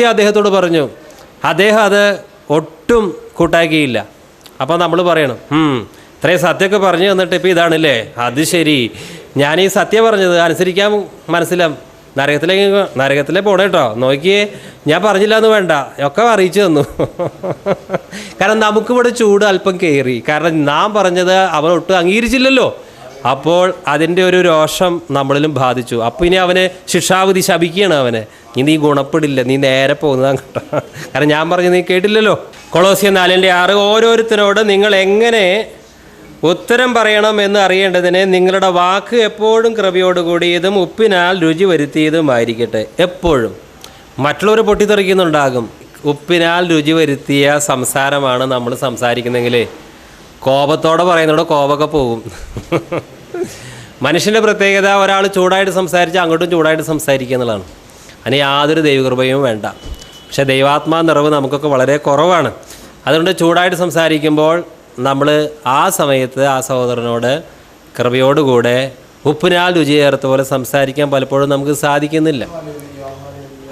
സത്യം അദ്ദേഹത്തോട് പറഞ്ഞു. അദ്ദേഹം അത് ഒട്ടും കൂട്ടാക്കിയില്ല. അപ്പോൾ നമ്മൾ പറയണം, ഇത്രയും സത്യമൊക്കെ പറഞ്ഞു തന്നിട്ട് ഇപ്പോൾ ഇതാണല്ലേ, അത് ശരി, ഞാൻ ഈ സത്യം പറഞ്ഞത് അനുസരിക്കാൻ മനസ്സിലാവും, നരകത്തിലേക്ക് പോണേ കേട്ടോ, നോക്കിയേ ഞാൻ പറഞ്ഞില്ല എന്ന് വേണ്ട, ഒക്കെ അറിയിച്ചു തന്നു. കാരണം നമുക്കിവിടെ ചൂട് അല്പം കയറി, കാരണം നാം പറഞ്ഞത് അവൻ ഒട്ടും അംഗീകരിച്ചില്ലല്ലോ. അപ്പോൾ അതിൻ്റെ ഒരു രോഷം നമ്മളിലും ബാധിച്ചു. അപ്പോൾ ഇനി അവന് ശിക്ഷാവിധി ശപിക്കുകയാണ് അവനെ, ഇനി നീ ഗുണപ്പെടില്ല, നീ നേരെ പോകുന്നതാണ് കേട്ടോ, കാരണം ഞാൻ പറഞ്ഞത് നീ കേട്ടില്ലല്ലോ. കൊളോസ്യർ 4:6 ഓരോരുത്തരോട് നിങ്ങൾ എങ്ങനെ ഉത്തരം പറയണം എന്ന് അറിയേണ്ടതിന് നിങ്ങളുടെ വാക്ക് എപ്പോഴും കൃപയോടുകൂടിയതും ഉപ്പിനാൽ രുചി വരുത്തിയതുമായിരിക്കട്ടെ. എപ്പോഴും മറ്റുള്ളവർ പൊട്ടിത്തെറിക്കുന്നുണ്ടാകും. ഉപ്പിനാൽ രുചി വരുത്തിയ സംസാരമാണ് നമ്മൾ സംസാരിക്കുന്നെങ്കിൽ കോപത്തോടെ പറയുന്നതോടെ കോപമൊക്കെ പോകും. മനുഷ്യൻ്റെ പ്രത്യേകത ഒരാൾ ചൂടായിട്ട് സംസാരിച്ചാൽ അങ്ങോട്ടും ചൂടായിട്ട് സംസാരിക്കുക എന്നുള്ളതാണ്. അതിന് യാതൊരു ദൈവകൃപയും വേണ്ട. പക്ഷേ ദൈവാത്മാ നിറവ് നമുക്കൊക്കെ വളരെ കുറവാണ്. അതുകൊണ്ട് ചൂടായിട്ട് സംസാരിക്കുമ്പോൾ നമ്മൾ ആ സമയത്ത് ആ സഹോദരനോട് കൃപയോടുകൂടെ ഉപ്പിനാൽ രുചി ചേർത്ത പോലെ സംസാരിക്കാൻ പലപ്പോഴും നമുക്ക് സാധിക്കുന്നില്ല.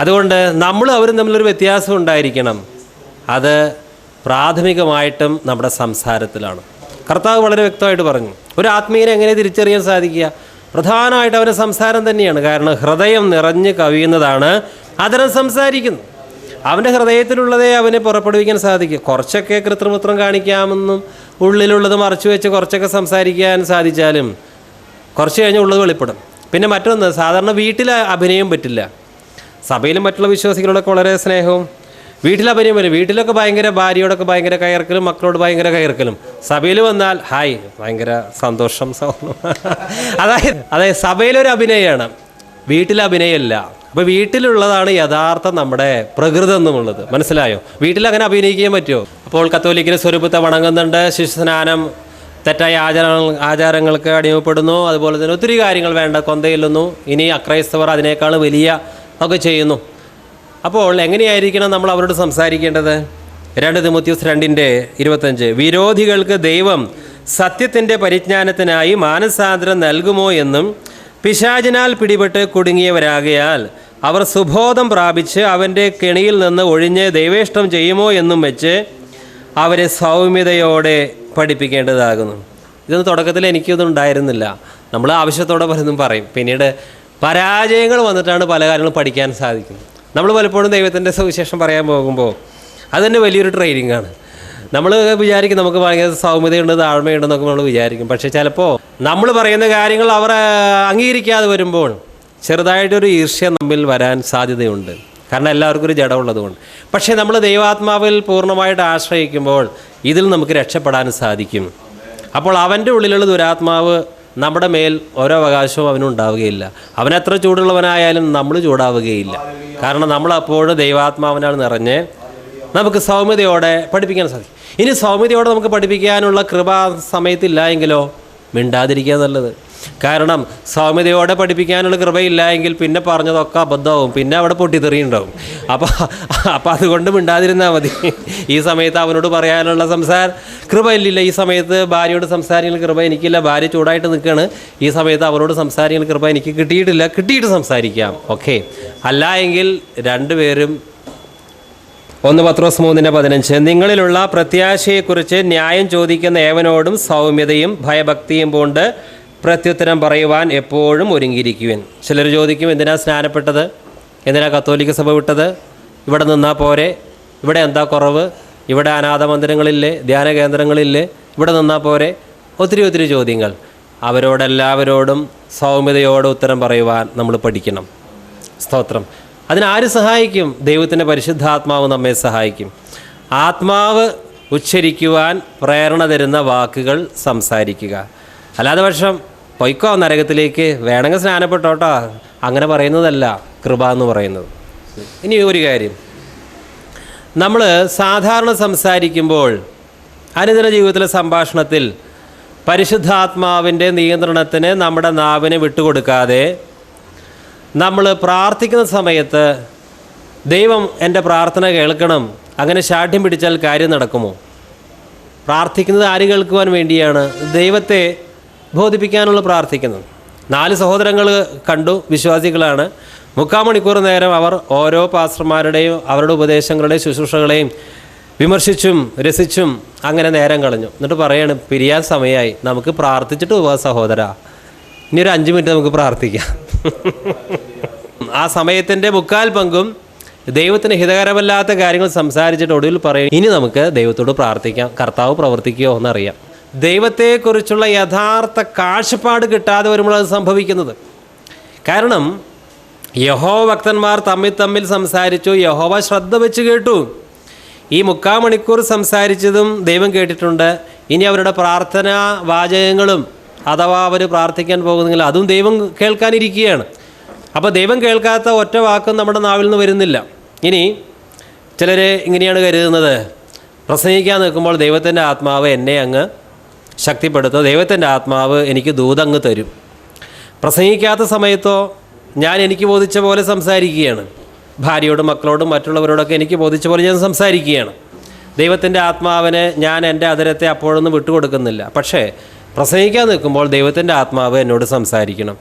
അതുകൊണ്ട് നമ്മളും അവരും തമ്മിലൊരു വ്യത്യാസം ഉണ്ടായിരിക്കണം. അത് പ്രാഥമികമായിട്ടും നമ്മുടെ സംസാരത്തിലാണ്. കർത്താവ് വളരെ വ്യക്തമായിട്ട് പറഞ്ഞു, ഒരു ആത്മീയനെ എങ്ങനെ തിരിച്ചറിയാൻ സാധിക്കുക? പ്രധാനമായിട്ട് അവൻ്റെ സംസാരം തന്നെയാണ്. കാരണം ഹൃദയം നിറഞ്ഞ് കവിയുന്നതാണ് അതരം സംസാരിക്കുന്നു. അവൻ്റെ ഹൃദയത്തിലുള്ളതേ അവനെ പുറപ്പെടുവിക്കാൻ സാധിക്കും. കുറച്ചൊക്കെ കൃത്രിമത്വം കാണിക്കാമെന്നും ഉള്ളിലുള്ളത് മറച്ചു വെച്ച് കുറച്ചൊക്കെ സംസാരിക്കാൻ സാധിച്ചാലും കുറച്ച് കഴിഞ്ഞ് ഉള്ളത് വെളിപ്പെടും. പിന്നെ മറ്റൊന്ന്, സാധാരണ വീട്ടിൽ അഭിനയം പറ്റില്ല. സഭയിലും മറ്റുള്ള വിശ്വാസികളോടൊക്കെ വളരെ സ്നേഹവും, വീട്ടിൽ അഭിനയം വരും. വീട്ടിലൊക്കെ ഭയങ്കര ഭാര്യയോടൊക്കെ ഭയങ്കര കയർക്കലും, മക്കളോട് ഭയങ്കര കയർക്കലും. സഭയിൽ വന്നാൽ ഹായ് ഭയങ്കര സന്തോഷം. അതായത് സഭയിലൊരു അഭിനയമാണ്, വീട്ടിൽ അഭിനയമല്ല. അപ്പോൾ വീട്ടിലുള്ളതാണ് യഥാർത്ഥ നമ്മുടെ പ്രകൃതം എന്നുള്ളത്. മനസ്സിലായോ? വീട്ടിൽ അങ്ങനെ അഭിനയിക്കാൻ പറ്റുമോ? അപ്പോൾ കത്തോലിക്കിൻ്റെ സ്വരൂപത്തെ വണങ്ങുന്നുണ്ട്, ശിശുസ്നാനം തെറ്റായ ആചാരങ്ങൾക്ക് അടിമപ്പെടുന്നു, അതുപോലെ തന്നെ ഒത്തിരി കാര്യങ്ങൾ വേണ്ട കൊന്തയില്ലുന്നു. ഇനി അക്രൈസ്തവർ അതിനേക്കാൾ വലിയ ഒക്കെ ചെയ്യുന്നു. അപ്പോൾ എങ്ങനെയായിരിക്കണം നമ്മൾ അവരോട് സംസാരിക്കേണ്ടത്? 2 തിമോത്തിയോസ് 2:25 വിരോധികൾക്ക് ദൈവം സത്യത്തിൻ്റെ പരിജ്ഞാനത്തിനായി മാനസാന്തരം നൽകുമോ എന്നും പിശാചിനാൽ പിടിപെട്ട് കുടുങ്ങിയവരാകയാൽ അവർ സുബോധം പ്രാപിച്ച് അവൻ്റെ കെണിയിൽ നിന്ന് ഒഴിഞ്ഞ് ദൈവേഷ്ടം ചെയ്യുമോ എന്നും വെച്ച് അവരെ സൗമ്യതയോടെ പഠിപ്പിക്കേണ്ടതാകുന്നു. ഇതൊന്നും തുടക്കത്തിൽ എനിക്കൊന്നും ഉണ്ടായിരുന്നില്ല. നമ്മൾ ആവശ്യത്തോടെ പലതും പറയും, പിന്നീട് പരാജയങ്ങൾ വന്നിട്ടാണ് പല കാര്യങ്ങളും പഠിക്കാൻ സാധിക്കുന്നത്. നമ്മൾ പലപ്പോഴും ദൈവത്തിൻ്റെ സുവിശേഷം പറയാൻ പോകുമ്പോൾ അതുതന്നെ വലിയൊരു ട്രെയിനിങ്ങാണ്. നമ്മൾ വിചാരിക്കും നമുക്ക് ഭയങ്കര സൗമ്യതയുണ്ട്, താഴ്മയുണ്ടെന്നൊക്കെ നമ്മൾ വിചാരിക്കും. പക്ഷേ ചിലപ്പോൾ നമ്മൾ പറയുന്ന കാര്യങ്ങൾ അവർ അംഗീകരിക്കാതെ വരുമ്പോൾ ചെറുതായിട്ടൊരു ഈർഷ്യ നമ്മിൽ വരാൻ സാധ്യതയുണ്ട്. കാരണം എല്ലാവർക്കും ഒരു ജഡമുള്ളതുകൊണ്ട്. പക്ഷേ നമ്മൾ ദൈവാത്മാവിൽ പൂർണ്ണമായിട്ട് ആശ്രയിക്കുമ്പോൾ ഇതിൽ നമുക്ക് രക്ഷപ്പെടാൻ സാധിക്കും. അപ്പോൾ അവൻ്റെ ഉള്ളിലുള്ള ദുരാത്മാവ് നമ്മുടെ മേൽ ഓരോ അവകാശവും അവനുണ്ടാവുകയില്ല. അവനെത്ര ചൂടുള്ളവനായാലും നമ്മൾ ചൂടാവുകയില്ല. കാരണം നമ്മളപ്പോഴും ദൈവാത്മാവിനാൽ നിറഞ്ഞ് നമുക്ക് സൗമ്യതയോടെ പഠിപ്പിക്കാൻ സാധിക്കും. ഇനി സൗമ്യതയോടെ നമുക്ക് പഠിപ്പിക്കാനുള്ള കൃപ സമയത്തില്ല എങ്കിലോ മിണ്ടാതിരിക്കുക നല്ലത്. കാരണം സൗമ്യതയോടെ പഠിപ്പിക്കാനുള്ള കൃപയില്ല എങ്കിൽ പിന്നെ പറഞ്ഞതൊക്കെ അബദ്ധമാവും, പിന്നെ അവിടെ പൊട്ടിത്തെറിയുണ്ടാവും. അപ്പോൾ അതുകൊണ്ട് മിണ്ടാതിരുന്നാൽ മതി. ഈ സമയത്ത് അവനോട് പറയാനുള്ള കൃപ ഇല്ലില്ല. ഈ സമയത്ത് ഭാര്യയോട് സംസാരിക്കുന്ന കൃപ എനിക്കില്ല, ഭാര്യ ചൂടായിട്ട് നിൽക്കുകയാണ്. ഈ സമയത്ത് അവനോട് സംസാരിക്കുന്ന കൃപ എനിക്ക് കിട്ടിയിട്ടില്ല, കിട്ടിയിട്ട് സംസാരിക്കാം. ഓക്കെ. അല്ല എങ്കിൽ രണ്ടുപേരും 1 പത്രോസ് 3:15 നിങ്ങളിലുള്ള പ്രത്യാശയെക്കുറിച്ച് ന്യായം ചോദിക്കുന്ന ഏവനോടും സൗമ്യതയും ഭയഭക്തിയും കൊണ്ട് പ്രത്യുത്തരം പറയുവാൻ എപ്പോഴും ഒരുങ്ങിയിരിക്കുവാൻ. ചിലർ ചോദിക്കും, എന്തിനാ സ്നാനപ്പെട്ടത്, എന്തിനാ കത്തോലിക്ക സഭ വിട്ടത്, ഇവിടെ നിന്നാൽ പോരെ, ഇവിടെ എന്താ കുറവ്, ഇവിടെ അനാഥ മന്ദിരങ്ങളില്ലേ, ധ്യാന കേന്ദ്രങ്ങളില്ലേ, ഇവിടെ നിന്നാൽ പോരെ, ഒത്തിരി ചോദ്യങ്ങൾ. അവരോടെല്ലാവരോടും സൗമ്യതയോടെ ഉത്തരം പറയുവാൻ നമ്മൾ പഠിക്കണം. സ്തോത്രം. അതിനാര് സഹായിക്കും? ദൈവത്തിൻ്റെ പരിശുദ്ധാത്മാവ് നമ്മെ സഹായിക്കും. ആത്മാവ് ഉച്ചരിക്കുവാൻ പ്രേരണ തരുന്ന വാക്കുകൾ സംസാരിക്കുക. അല്ലാതെ പക്ഷം പൊയ്ക്കോ നരകത്തിലേക്ക്, വേണമെങ്കിൽ സ്നാനപ്പെട്ടോട്ടോ, അങ്ങനെ പറയുന്നതല്ല കൃപ എന്ന് പറയുന്നത്. ഇനി ഒരു കാര്യം, നമ്മൾ സാധാരണ സംസാരിക്കുമ്പോൾ അനുദിന ജീവിതത്തിലെ സംഭാഷണത്തിൽ പരിശുദ്ധാത്മാവിൻ്റെ നിയന്ത്രണത്തിന് നമ്മുടെ നാവിനെ വിട്ടുകൊടുക്കാതെ നമ്മൾ പ്രാർത്ഥിക്കുന്ന സമയത്ത് ദൈവം എൻ്റെ പ്രാർത്ഥന കേൾക്കണം, അങ്ങനെ ശാഠ്യം പിടിച്ചാൽ കാര്യം നടക്കുമോ? പ്രാർത്ഥിക്കുന്നത് ആര് കേൾക്കുവാൻ വേണ്ടിയാണ്? ദൈവത്തെ ബോധിപ്പിക്കാനുള്ള പ്രാർത്ഥിക്കുന്നത്. 4 സഹോദരങ്ങൾ കണ്ടു, വിശ്വാസികളാണ്. 3/4 മണിക്കൂർ നേരം അവർ ഓരോ പാസ്റ്റർമാരുടെയും അവരുടെ ഉപദേശങ്ങളുടെയും ശുശ്രൂഷകളെയും വിമർശിച്ചും രസിച്ചും അങ്ങനെ നേരം കളഞ്ഞു. എന്നിട്ട് പറയാണ്, പിരിയാൻ സമയമായി, നമുക്ക് പ്രാർത്ഥിച്ചിട്ട് പോവാ സഹോദര, ഇനി ഒരു 5 മിനിറ്റ് നമുക്ക് പ്രാർത്ഥിക്കാം. ആ സമയത്തിൻ്റെ 3/4 പങ്കും ദൈവത്തിന് ഹിതകരമല്ലാത്ത കാര്യങ്ങൾ സംസാരിച്ചിട്ട് ഒടുവിൽ പറയും, ഇനി നമുക്ക് ദൈവത്തോട് പ്രാർത്ഥിക്കാം, കർത്താവ് പ്രവർത്തിക്കുമോ എന്നറിയാം. ദൈവത്തെക്കുറിച്ചുള്ള യഥാർത്ഥ കാഴ്ചപ്പാട് കിട്ടാതെ വരുമ്പോൾ അത് സംഭവിക്കുന്നത്. കാരണം യഹോവ ഭക്തന്മാർ തമ്മിൽ സംസാരിച്ചു, യഹോവ ശ്രദ്ധ വെച്ച് കേട്ടു. ഈ 3/4 മണിക്കൂർ സംസാരിച്ചതും ദൈവം കേട്ടിട്ടുണ്ട്. ഇനി അവരുടെ പ്രാർത്ഥനാ വാചകങ്ങളും അഥവാ അവർ പ്രാർത്ഥിക്കാൻ പോകുന്നെങ്കിൽ അതും ദൈവം കേൾക്കാനിരിക്കുകയാണ്. അപ്പോൾ ദൈവം കേൾക്കാത്ത ഒറ്റ വാക്കും നമ്മുടെ നാവിൽ നിന്ന് വരുന്നില്ല. ഇനി ചിലർ ഇങ്ങനെയാണ് കരുതുന്നത്, പ്രസംഗിക്കാൻ നിൽക്കുമ്പോൾ ദൈവത്തിൻ്റെ ആത്മാവ് എന്നെ അങ്ങ് ശക്തിപ്പെടുത്തും, ദൈവത്തിൻ്റെ ആത്മാവ് എനിക്ക് ദൂതങ്ങ് തരും. പ്രസംഗിക്കാത്ത സമയത്തോ ഞാൻ എനിക്ക് ബോധിച്ച പോലെ സംസാരിക്കുകയാണ്, ഭാര്യയോടും മക്കളോടും മറ്റുള്ളവരോടൊക്കെ എനിക്ക് ബോധിച്ച പോലെ ഞാൻ സംസാരിക്കുകയാണ്. ദൈവത്തിൻ്റെ ആത്മാവിന് ഞാൻ എൻ്റെ അതിരത്തെ അപ്പോഴൊന്നും വിട്ടുകൊടുക്കുന്നില്ല. പക്ഷേ പ്രസംഗിക്കാൻ നിൽക്കുമ്പോൾ ദൈവത്തിൻ്റെ ആത്മാവ് എന്നോട് സംസാരിക്കണം.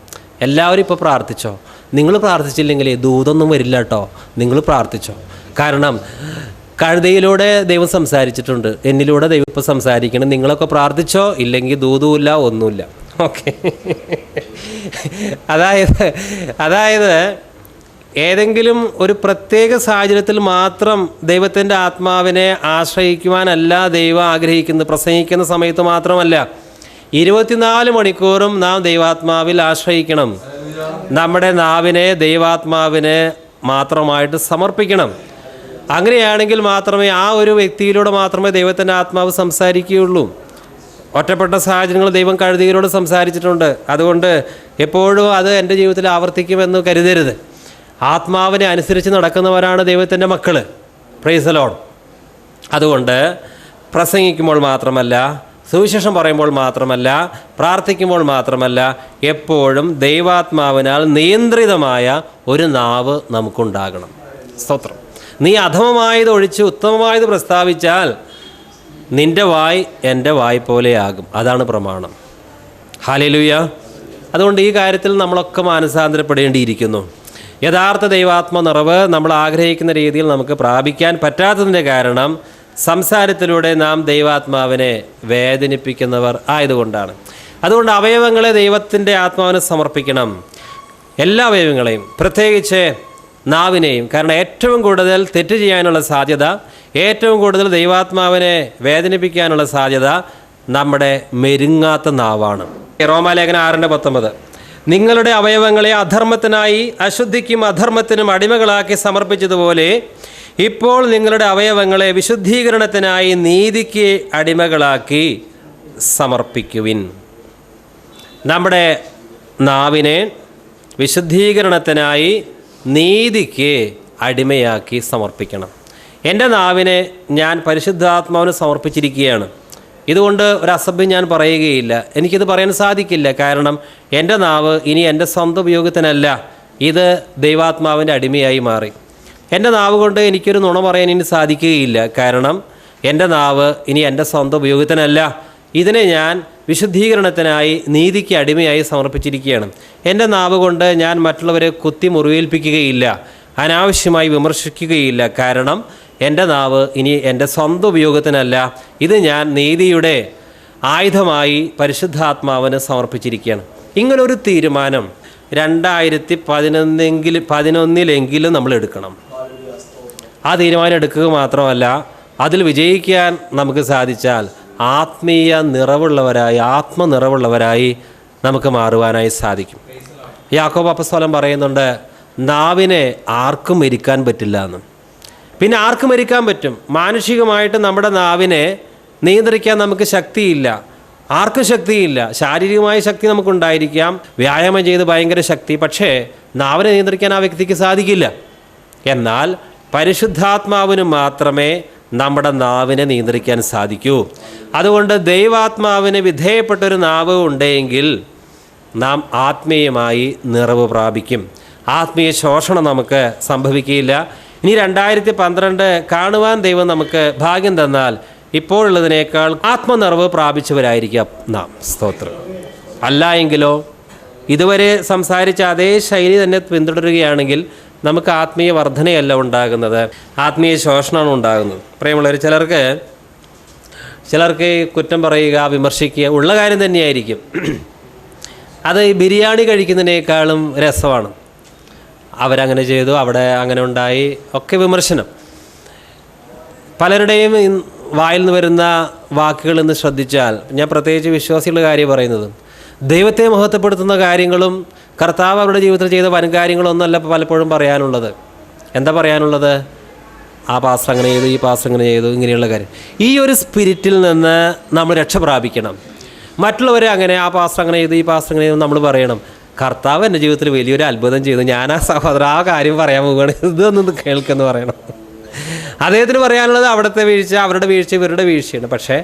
എല്ലാവരും ഇപ്പോൾ പ്രാർത്ഥിച്ചോ? നിങ്ങൾ പ്രാർത്ഥിച്ചില്ലെങ്കിൽ ദൂതൊന്നും വരില്ല കേട്ടോ, നിങ്ങൾ പ്രാർത്ഥിച്ചോ. കാരണം കഴുതയിലൂടെ ദൈവം സംസാരിച്ചിട്ടുണ്ട്, എന്നിലൂടെ ദൈവം ഇപ്പോൾ സംസാരിക്കണം. നിങ്ങളൊക്കെ പ്രാർത്ഥിച്ചോ, ഇല്ലെങ്കിൽ ദൂതുമില്ല, ഒന്നുമില്ല. ഓക്കെ. അതായത് ഏതെങ്കിലും ഒരു പ്രത്യേക സാഹചര്യത്തിൽ മാത്രം ദൈവത്തിൻ്റെ ആത്മാവിനെ ആശ്രയിക്കുവാനല്ല ദൈവം ആഗ്രഹിക്കുന്നത്. പ്രസംഗിക്കുന്ന സമയത്ത് മാത്രമല്ല, 24 മണിക്കൂറും നാം ദൈവാത്മാവിൽ ആശ്രയിക്കണം. നമ്മുടെ നാവിനെ ദൈവാത്മാവിന് മാത്രമായിട്ട് സമർപ്പിക്കണം. അങ്ങനെയാണെങ്കിൽ മാത്രമേ ആ ഒരു വ്യക്തിയിലൂടെ മാത്രമേ ദൈവത്തിൻ്റെ ആത്മാവ് സംസാരിക്കുകയുള്ളൂ. ഒറ്റപ്പെട്ട സാഹചര്യങ്ങൾ ദൈവം കഴുതയിലൂടെ സംസാരിച്ചിട്ടുണ്ട്. അതുകൊണ്ട് എപ്പോഴും അത് എൻ്റെ ജീവിതത്തിൽ ആവർത്തിക്കുമെന്ന് കരുതരുത്. ആത്മാവിനെ അനുസരിച്ച് നടക്കുന്നവരാണ് ദൈവത്തിൻ്റെ മക്കൾ. Price the Lord. അതുകൊണ്ട് പ്രസംഗിക്കുമ്പോൾ മാത്രമല്ല, സുവിശേഷം പറയുമ്പോൾ മാത്രമല്ല, പ്രാർത്ഥിക്കുമ്പോൾ മാത്രമല്ല, എപ്പോഴും ദൈവാത്മാവിനാൽ നിയന്ത്രിതമായ ഒരു നാവ് നമുക്കുണ്ടാകണം. സ്തോത്രം. നീ അധമമായത് ഒഴിച്ച് ഉത്തമമായത് പ്രസ്താവിച്ചാൽ നിൻ്റെ വായ് എൻ്റെ വായ് പോലെയാകും. അതാണ് പ്രമാണം. ഹല്ലേലൂയ. അതുകൊണ്ട് ഈ കാര്യത്തിൽ നമ്മളൊക്കെ മാനസാന്തരപ്പെടേണ്ടിയിരിക്കുന്നു. യഥാർത്ഥ ദൈവാത്മ നിറവ് നമ്മൾ ആഗ്രഹിക്കുന്ന രീതിയിൽ നമുക്ക് പ്രാപിക്കാൻ പറ്റാത്തതിൻ്റെ കാരണം സംസാരത്തിലൂടെ നാം ദൈവാത്മാവിനെ വേദനിപ്പിക്കുന്നവർ ആയതുകൊണ്ടാണ്. അതുകൊണ്ട് അവയവങ്ങളെ ദൈവത്തിൻ്റെ ആത്മാവിന് സമർപ്പിക്കണം. എല്ലാ അവയവങ്ങളെയും, പ്രത്യേകിച്ച് നാവിനെയും. കാരണം ഏറ്റവും കൂടുതൽ തെറ്റ് ചെയ്യാനുള്ള സാധ്യത, ഏറ്റവും കൂടുതൽ ദൈവാത്മാവിനെ വേദനിപ്പിക്കാനുള്ള സാധ്യത നമ്മുടെ മെരുങ്ങാത്ത നാവാണ്. റോമാലേഖനം 6:19 നിങ്ങളുടെ അവയവങ്ങളെ അധർമ്മത്തിനായി അശുദ്ധിക്കും അധർമ്മത്തിനും അടിമകളാക്കി സമർപ്പിച്ചതുപോലെ ഇപ്പോൾ നിങ്ങളുടെ അവയവങ്ങളെ വിശുദ്ധീകരണത്തിനായി നീതിക്ക് അടിമകളാക്കി സമർപ്പിക്കുവിൻ. നമ്മുടെ നാവിനെ വിശുദ്ധീകരണത്തിനായി നീതിക്ക് അടിമയാക്കി സമർപ്പിക്കണം. എൻ്റെ നാവിനെ ഞാൻ പരിശുദ്ധാത്മാവിന് സമർപ്പിച്ചിരിക്കുകയാണ്. ഇതുകൊണ്ട് ഒരു അസഭ്യം ഞാൻ പറയുകയില്ല. എനിക്കിത് പറയാൻ സാധിക്കില്ല. കാരണം എൻ്റെ നാവ് ഇനി എൻ്റെ സ്വന്തം ഉപയോഗത്തിനല്ല, ഇത് ദൈവാത്മാവിൻ്റെ അടിമയായി മാറി. എൻ്റെ നാവ് കൊണ്ട് എനിക്കൊരു നുണ പറയാൻ ഇനി സാധിക്കുകയില്ല. കാരണം എൻ്റെ നാവ് ഇനി എൻ്റെ സ്വന്തം ഉപയോഗത്തിനല്ല, ഇതിനെ ഞാൻ വിശുദ്ധീകരണത്തിനായി നീതിക്ക് അടിമയായി സമർപ്പിച്ചിരിക്കുകയാണ്. എൻ്റെ നാവ് കൊണ്ട് ഞാൻ മറ്റുള്ളവരെ കുത്തി മുറിവേൽപ്പിക്കുകയില്ല, അനാവശ്യമായി വിമർശിക്കുകയില്ല. കാരണം എൻ്റെ നാവ് ഇനി എൻ്റെ സ്വന്തം ഉപയോഗത്തിനല്ല, ഇത് ഞാൻ നീതിയുടെ ആയുധമായി പരിശുദ്ധാത്മാവിന് സമർപ്പിച്ചിരിക്കുകയാണ്. ഇങ്ങനൊരു തീരുമാനം 2011 നമ്മൾ എടുക്കണം. ആ തീരുമാനം എടുക്കുക മാത്രമല്ല, അതിൽ വിജയിക്കാൻ നമുക്ക് സാധിച്ചാൽ ആത്മീയ നിറവുള്ളവരായി, ആത്മനിറവുള്ളവരായി നമുക്ക് മാറുവാനായി സാധിക്കും. യാക്കോബ് അപ്പോസ്തലൻ പറയുന്നുണ്ട്, നാവിനെ ആർക്കും മരിക്കാൻ പറ്റില്ല എന്ന്. പിന്നെ ആർക്ക് മരിക്കാൻ പറ്റും? മാനുഷികമായിട്ട് നമ്മുടെ നാവിനെ നിയന്ത്രിക്കാൻ നമുക്ക് ശക്തിയില്ല, ആർക്കും ശക്തിയില്ല. ശാരീരികമായ ശക്തി നമുക്കുണ്ടായിരിക്കാം, വ്യായാമം ചെയ്ത് ഭയങ്കര ശക്തി, പക്ഷേ നാവിനെ നിയന്ത്രിക്കാൻ ആ വ്യക്തിക്ക് സാധിക്കില്ല. എന്നാൽ പരിശുദ്ധാത്മാവിന് മാത്രമേ നമ്മുടെ നാവിനെ നിയന്ത്രിക്കാൻ സാധിക്കൂ. അതുകൊണ്ട് ദൈവാത്മാവിന് വിധേയപ്പെട്ടൊരു നാവ് ഉണ്ടെങ്കിൽ നാം ആത്മീയമായി നിറവ് പ്രാപിക്കും. ആത്മീയ ശോഷണം നമുക്ക് സംഭവിക്കുകയില്ല. ഇനി 2012 കാണുവാൻ ദൈവം നമുക്ക് ഭാഗ്യം തന്നാൽ ഇപ്പോഴുള്ളതിനേക്കാൾ ആത്മനിറവ് പ്രാപിച്ചവരായിരിക്കാം നാം. സ്തോത്രം. അല്ല എങ്കിലോ ഇതുവരെ സംസാരിച്ച അതേ ശൈലി തന്നെ പിന്തുടരുകയാണെങ്കിൽ നമുക്ക് ആത്മീയ വർധനയല്ല ഉണ്ടാകുന്നത്, ആത്മീയ ശോഷണമാണ് ഉണ്ടാകുന്നത്. പ്രിയമുള്ളവർ, ചിലർക്ക് കുറ്റം പറയുക, വിമർശിക്കുക ഉള്ള കാര്യം തന്നെയായിരിക്കും. അത് ഈ ബിരിയാണി കഴിക്കുന്നതിനേക്കാളും രസമാണ്. അവരങ്ങനെ ചെയ്തു, അവിടെ അങ്ങനെ ഉണ്ടായി, ഒക്കെ വിമർശനം. പലരുടെയും വായിൽ നിന്ന് വരുന്ന വാക്കുകൾ എന്ന് ശ്രദ്ധിച്ചാൽ, ഞാൻ പ്രത്യേകിച്ച് വിശ്വാസികളുടെ കാര്യം പറയുന്നത്, ദൈവത്തെ മഹത്വപ്പെടുത്തുന്ന കാര്യങ്ങളും കർത്താവ് അവരുടെ ജീവിതത്തിൽ ചെയ്ത വൻകാര്യങ്ങളൊന്നുമല്ല പലപ്പോഴും പറയാനുള്ളത്. എന്താ പറയാനുള്ളത്? ആ പാസ്റ്റർ അങ്ങനെ ചെയ്തു, ഈ പാസ്റ്റർ അങ്ങനെ ചെയ്തു, ഇങ്ങനെയുള്ള കാര്യം. ഈ ഒരു സ്പിരിറ്റിൽ നിന്ന് നമ്മൾ രക്ഷ പ്രാപിക്കണം. മറ്റുള്ളവരെ അങ്ങനെ ആ പാസ്റ്റർ അങ്ങനെ ചെയ്തു, ഈ പാസ്റ്റർ അങ്ങനെ ചെയ്തു നമ്മൾ പറയണം, കർത്താവ് എൻ്റെ ജീവിതത്തിൽ വലിയൊരു അത്ഭുതം ചെയ്തു, ഞാൻ ആ സഹോദരൻ ആ കാര്യം പറയാൻ പോവുകയാണ്, ഇതൊന്നും കേൾക്കെന്ന് പറയണം. അദ്ദേഹത്തിന് പറയാനുള്ളത് അവിടുത്തെ വീഴ്ച, അവരുടെ വീഴ്ച, ഇവരുടെ വീഴ്ചയാണ്. പക്ഷേ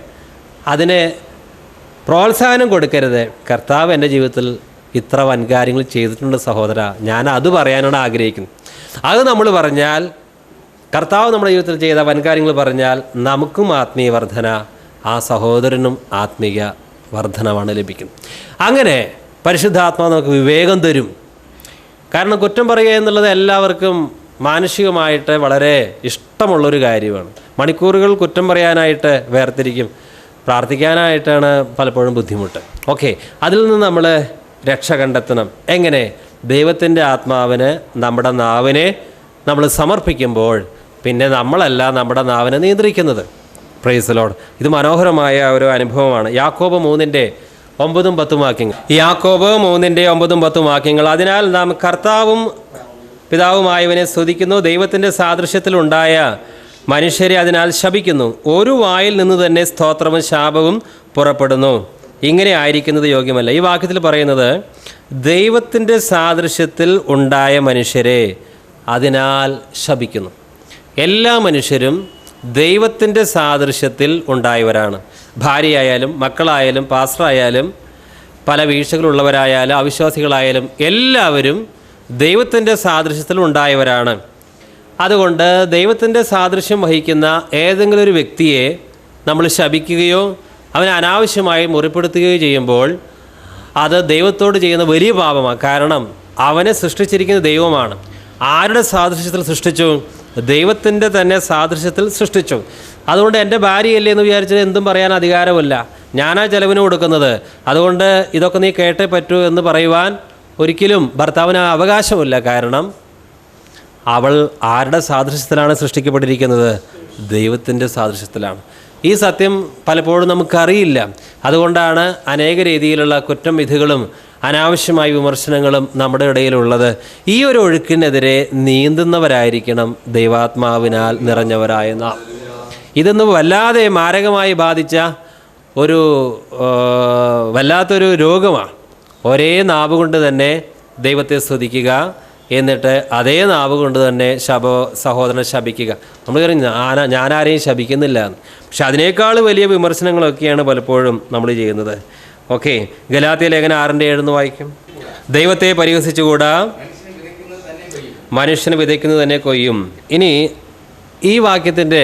അതിന് പ്രോത്സാഹനം കൊടുക്കരുത്. കർത്താവ് എൻ്റെ ജീവിതത്തിൽ ഇത്ര വൻകാര്യങ്ങൾ ചെയ്തിട്ടുണ്ട് സഹോദര, ഞാൻ അത് പറയാനാണ് ആഗ്രഹിക്കുന്നത്. അത് നമ്മൾ പറഞ്ഞാൽ, കർത്താവ് നമ്മുടെ ജീവിതത്തിൽ ചെയ്ത വൻകാര്യങ്ങൾ പറഞ്ഞാൽ നമുക്കും ആത്മീയ വർധന, ആ സഹോദരനും ആത്മീയ വർധനമാണ് ലഭിക്കുന്നത്. അങ്ങനെ പരിശുദ്ധാത്മാവ് നമുക്ക് വിവേകം തരും. കാരണം കുറ്റം പറയുക എന്നുള്ളത് എല്ലാവർക്കും മാനസികമായിട്ട് വളരെ ഇഷ്ടമുള്ളൊരു കാര്യമാണ്. മണിക്കൂറുകൾ കുറ്റം പറയാനായിട്ട് വേർതിരിക്കും, പ്രാർത്ഥിക്കാനായിട്ടാണ് പലപ്പോഴും ബുദ്ധിമുട്ട്. ഓക്കെ, അതിൽ നിന്ന് നമ്മൾ രക്ഷ കണ്ടെത്തണം. എങ്ങനെ? ദൈവത്തിൻ്റെ ആത്മാവിന് നമ്മുടെ നാവിനെ നമ്മൾ സമർപ്പിക്കുമ്പോൾ പിന്നെ നമ്മളല്ല നമ്മുടെ നാവിനെ നിയന്ത്രിക്കുന്നത്. Price the Lord. ഇത് മനോഹരമായ ഒരു അനുഭവമാണ്. യാക്കോബ് 3:9-10 വാക്യങ്ങൾ. യാക്കോബ് 3:9-10 വാക്യങ്ങൾ. അതിനാൽ നാം കർത്താവും പിതാവുമായവനെ സ്തുതിക്കുന്നു, ദൈവത്തിൻ്റെ സാദൃശ്യത്തിലുണ്ടായ മനുഷ്യരെ അതിനാൽ ശപിക്കുന്നു. ഒരു വായിൽ നിന്ന് തന്നെ സ്തോത്രവും ശാപവും പുറപ്പെടുന്നു. ഇങ്ങനെ ആയിരിക്കുന്നത് യോഗ്യമല്ല. ഈ വാക്യത്തിൽ പറയുന്നത് ദൈവത്തിൻ്റെ സാദൃശ്യത്തിൽ ഉണ്ടായ മനുഷ്യരെ അതിനാൽ ശപിക്കുന്നു. എല്ലാ മനുഷ്യരും ദൈവത്തിൻ്റെ സാദൃശ്യത്തിൽ ഉണ്ടായവരാണ്. ഭാര്യയായാലും മക്കളായാലും പാസ്റ്ററായാലും പല വീഴ്ചകളുള്ളവരായാലും അവിശ്വാസികളായാലും എല്ലാവരും ദൈവത്തിൻ്റെ സാദൃശ്യത്തിൽ ഉണ്ടായവരാണ്. അതുകൊണ്ട് ദൈവത്തിൻ്റെ സാദൃശ്യം വഹിക്കുന്ന ഏതെങ്കിലും ഒരു വ്യക്തിയെ നമ്മൾ ശപിക്കുകയോ അവനെ അനാവശ്യമായി മുറിപ്പെടുത്തുകയോ ചെയ്യുമ്പോൾ അത് ദൈവത്തോട് ചെയ്യുന്ന വലിയ പാപമാണ്. കാരണം അവനെ സൃഷ്ടിച്ചിരിക്കുന്ന ദൈവമാണ്. ആരുടെ സാദൃശ്യത്തിൽ സൃഷ്ടിച്ചു? ദൈവത്തിൻ്റെ തന്നെ സാദൃശ്യത്തിൽ സൃഷ്ടിച്ചു. അതുകൊണ്ട് എൻ്റെ ഭാര്യയല്ലേ എന്ന് വിചാരിച്ചത് എന്തും പറയാൻ അധികാരമില്ല. ഞാനാ ചെലവിന് കൊടുക്കുന്നത്, അതുകൊണ്ട് ഇതൊക്കെ നീ കേട്ടേ പറ്റൂ എന്ന് പറയുവാൻ ഒരിക്കലും ഭർത്താവിന് അവകാശമില്ല. കാരണം അവൾ ആരുടെ സാദൃശ്യത്തിലാണ് സൃഷ്ടിക്കപ്പെട്ടിരിക്കുന്നത്? ദൈവത്തിൻ്റെ സാദൃശ്യത്തിലാണ്. ഈ സത്യം പലപ്പോഴും നമുക്കറിയില്ല. അതുകൊണ്ടാണ് അനേക രീതിയിലുള്ള കുറ്റം വിധികളും അനാവശ്യമായ വിമർശനങ്ങളും നമ്മുടെ ഇടയിലുള്ളത്. ഈ ഒരു ഒഴുക്കിനെതിരെ നീന്തുന്നവരായിരിക്കണം ദൈവാത്മാവിനാൽ നിറഞ്ഞവരായ നാം. ഇതൊന്നും വല്ലാതെ മാരകമായി ബാധിച്ച ഒരു വല്ലാത്തൊരു രോഗമാണ്. ഒരേ നാവ് കൊണ്ട് തന്നെ ദൈവത്തെ സ്തുതിക്കുക, എന്നിട്ട് അതേ നാവ് കൊണ്ട് തന്നെ സഹോദരനെ ശപിക്കുക. നമ്മൾ പറയും ഞാനാരെയും ശപിക്കുന്നില്ല എന്ന്. പക്ഷെ അതിനേക്കാൾ വലിയ വിമർശനങ്ങളൊക്കെയാണ് പലപ്പോഴും നമ്മൾ ചെയ്യുന്നത്. ഓക്കെ, ഗലാത്യ ലേഖനം 6:7 വായിക്കും. ദൈവത്തെ പരിഹസിച്ചുകൂടാ, മനുഷ്യന് വിതയ്ക്കുന്നത് തന്നെ കൊയ്യും. ഇനി ഈ വാക്യത്തിൻ്റെ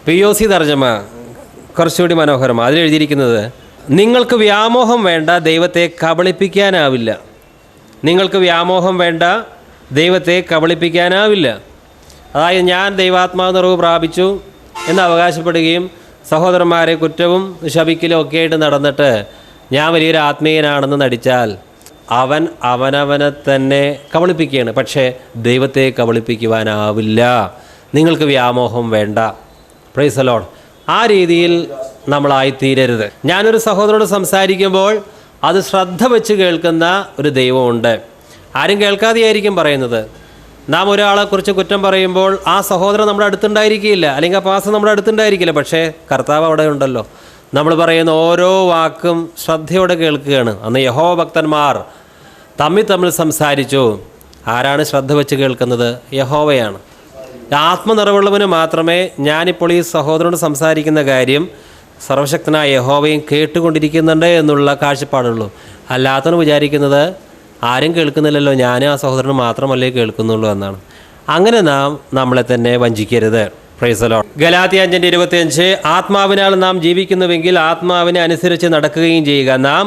POC തർജ്ജമ കുറച്ചുകൂടി മനോഹരമാണ്. അതിലെഴുതിയിരിക്കുന്നത്, നിങ്ങൾക്ക് വ്യാമോഹം വേണ്ട, ദൈവത്തെ കബളിപ്പിക്കാനാവില്ല. നിങ്ങൾക്ക് വ്യാമോഹം വേണ്ട, ദൈവത്തെ കബളിപ്പിക്കാനാവില്ല. അതായത് ഞാൻ ദൈവാത്മാവ് നിറവ് പ്രാപിച്ചു എന്ന് അവകാശപ്പെടുകയും സഹോദരന്മാരെ കുറ്റവും ശപിക്കലും ഒക്കെ ആയിട്ട് നടന്നിട്ട് ഞാൻ വലിയൊരു ആത്മീയനാണെന്ന് നടിച്ചാൽ അവൻ അവനവനെ തന്നെ കബളിപ്പിക്കുകയാണ്. പക്ഷേ ദൈവത്തെ കബളിപ്പിക്കുവാനാവില്ല. നിങ്ങൾക്ക് വ്യാമോഹം വേണ്ട. Price the Lord. ആ രീതിയിൽ നമ്മളായിത്തീരരുത്. ഞാനൊരു സഹോദരനോട് സംസാരിക്കുമ്പോൾ അത് ശ്രദ്ധ വെച്ച് കേൾക്കുന്ന ഒരു ദൈവമുണ്ട്. ആരും കേൾക്കാതെയായിരിക്കും പറയുന്നത്. നാം ഒരാളെക്കുറിച്ച് കുറ്റം പറയുമ്പോൾ ആ സഹോദരൻ നമ്മുടെ അടുത്തുണ്ടായിരിക്കില്ല, അല്ലെങ്കിൽ ആ പാസ്റ്റർ നമ്മുടെ അടുത്തുണ്ടായിരിക്കില്ല. പക്ഷേ കർത്താവ് അവിടെ ഉണ്ടല്ലോ. നമ്മൾ പറയുന്ന ഓരോ വാക്കും ശ്രദ്ധയോടെ കേൾക്കുകയാണ്. അന്ന് യഹോവ ഭക്തന്മാർ തമ്മിൽ സംസാരിച്ചു. ആരാണ് ശ്രദ്ധ വെച്ച് കേൾക്കുന്നത്? യഹോവയാണ്. ആത്മനിറവുള്ളവന് മാത്രമേ ഞാനിപ്പോൾ ഈ സഹോദരനോട് സംസാരിക്കുന്ന കാര്യം സർവശക്തനായ യഹോവയും കേട്ടുകൊണ്ടിരിക്കുന്നുണ്ട് എന്നുള്ള കാഴ്ചപ്പാടുള്ളൂ. അല്ലാത്തവന് വിചാരിക്കുന്നത് ആരും കേൾക്കുന്നില്ലല്ലോ, ഞാനും ആ സഹോദരന് മാത്രമല്ലേ കേൾക്കുന്നുള്ളൂ എന്നാണ്. അങ്ങനെ നാം നമ്മളെ തന്നെ വഞ്ചിക്കരുത്. Praise the Lord. ഗലാത്യ 5:25 ആത്മാവിനാൽ നാം ജീവിക്കുന്നുവെങ്കിൽ ആത്മാവിനെ അനുസരിച്ച് നടക്കുകയും ചെയ്യുക. നാം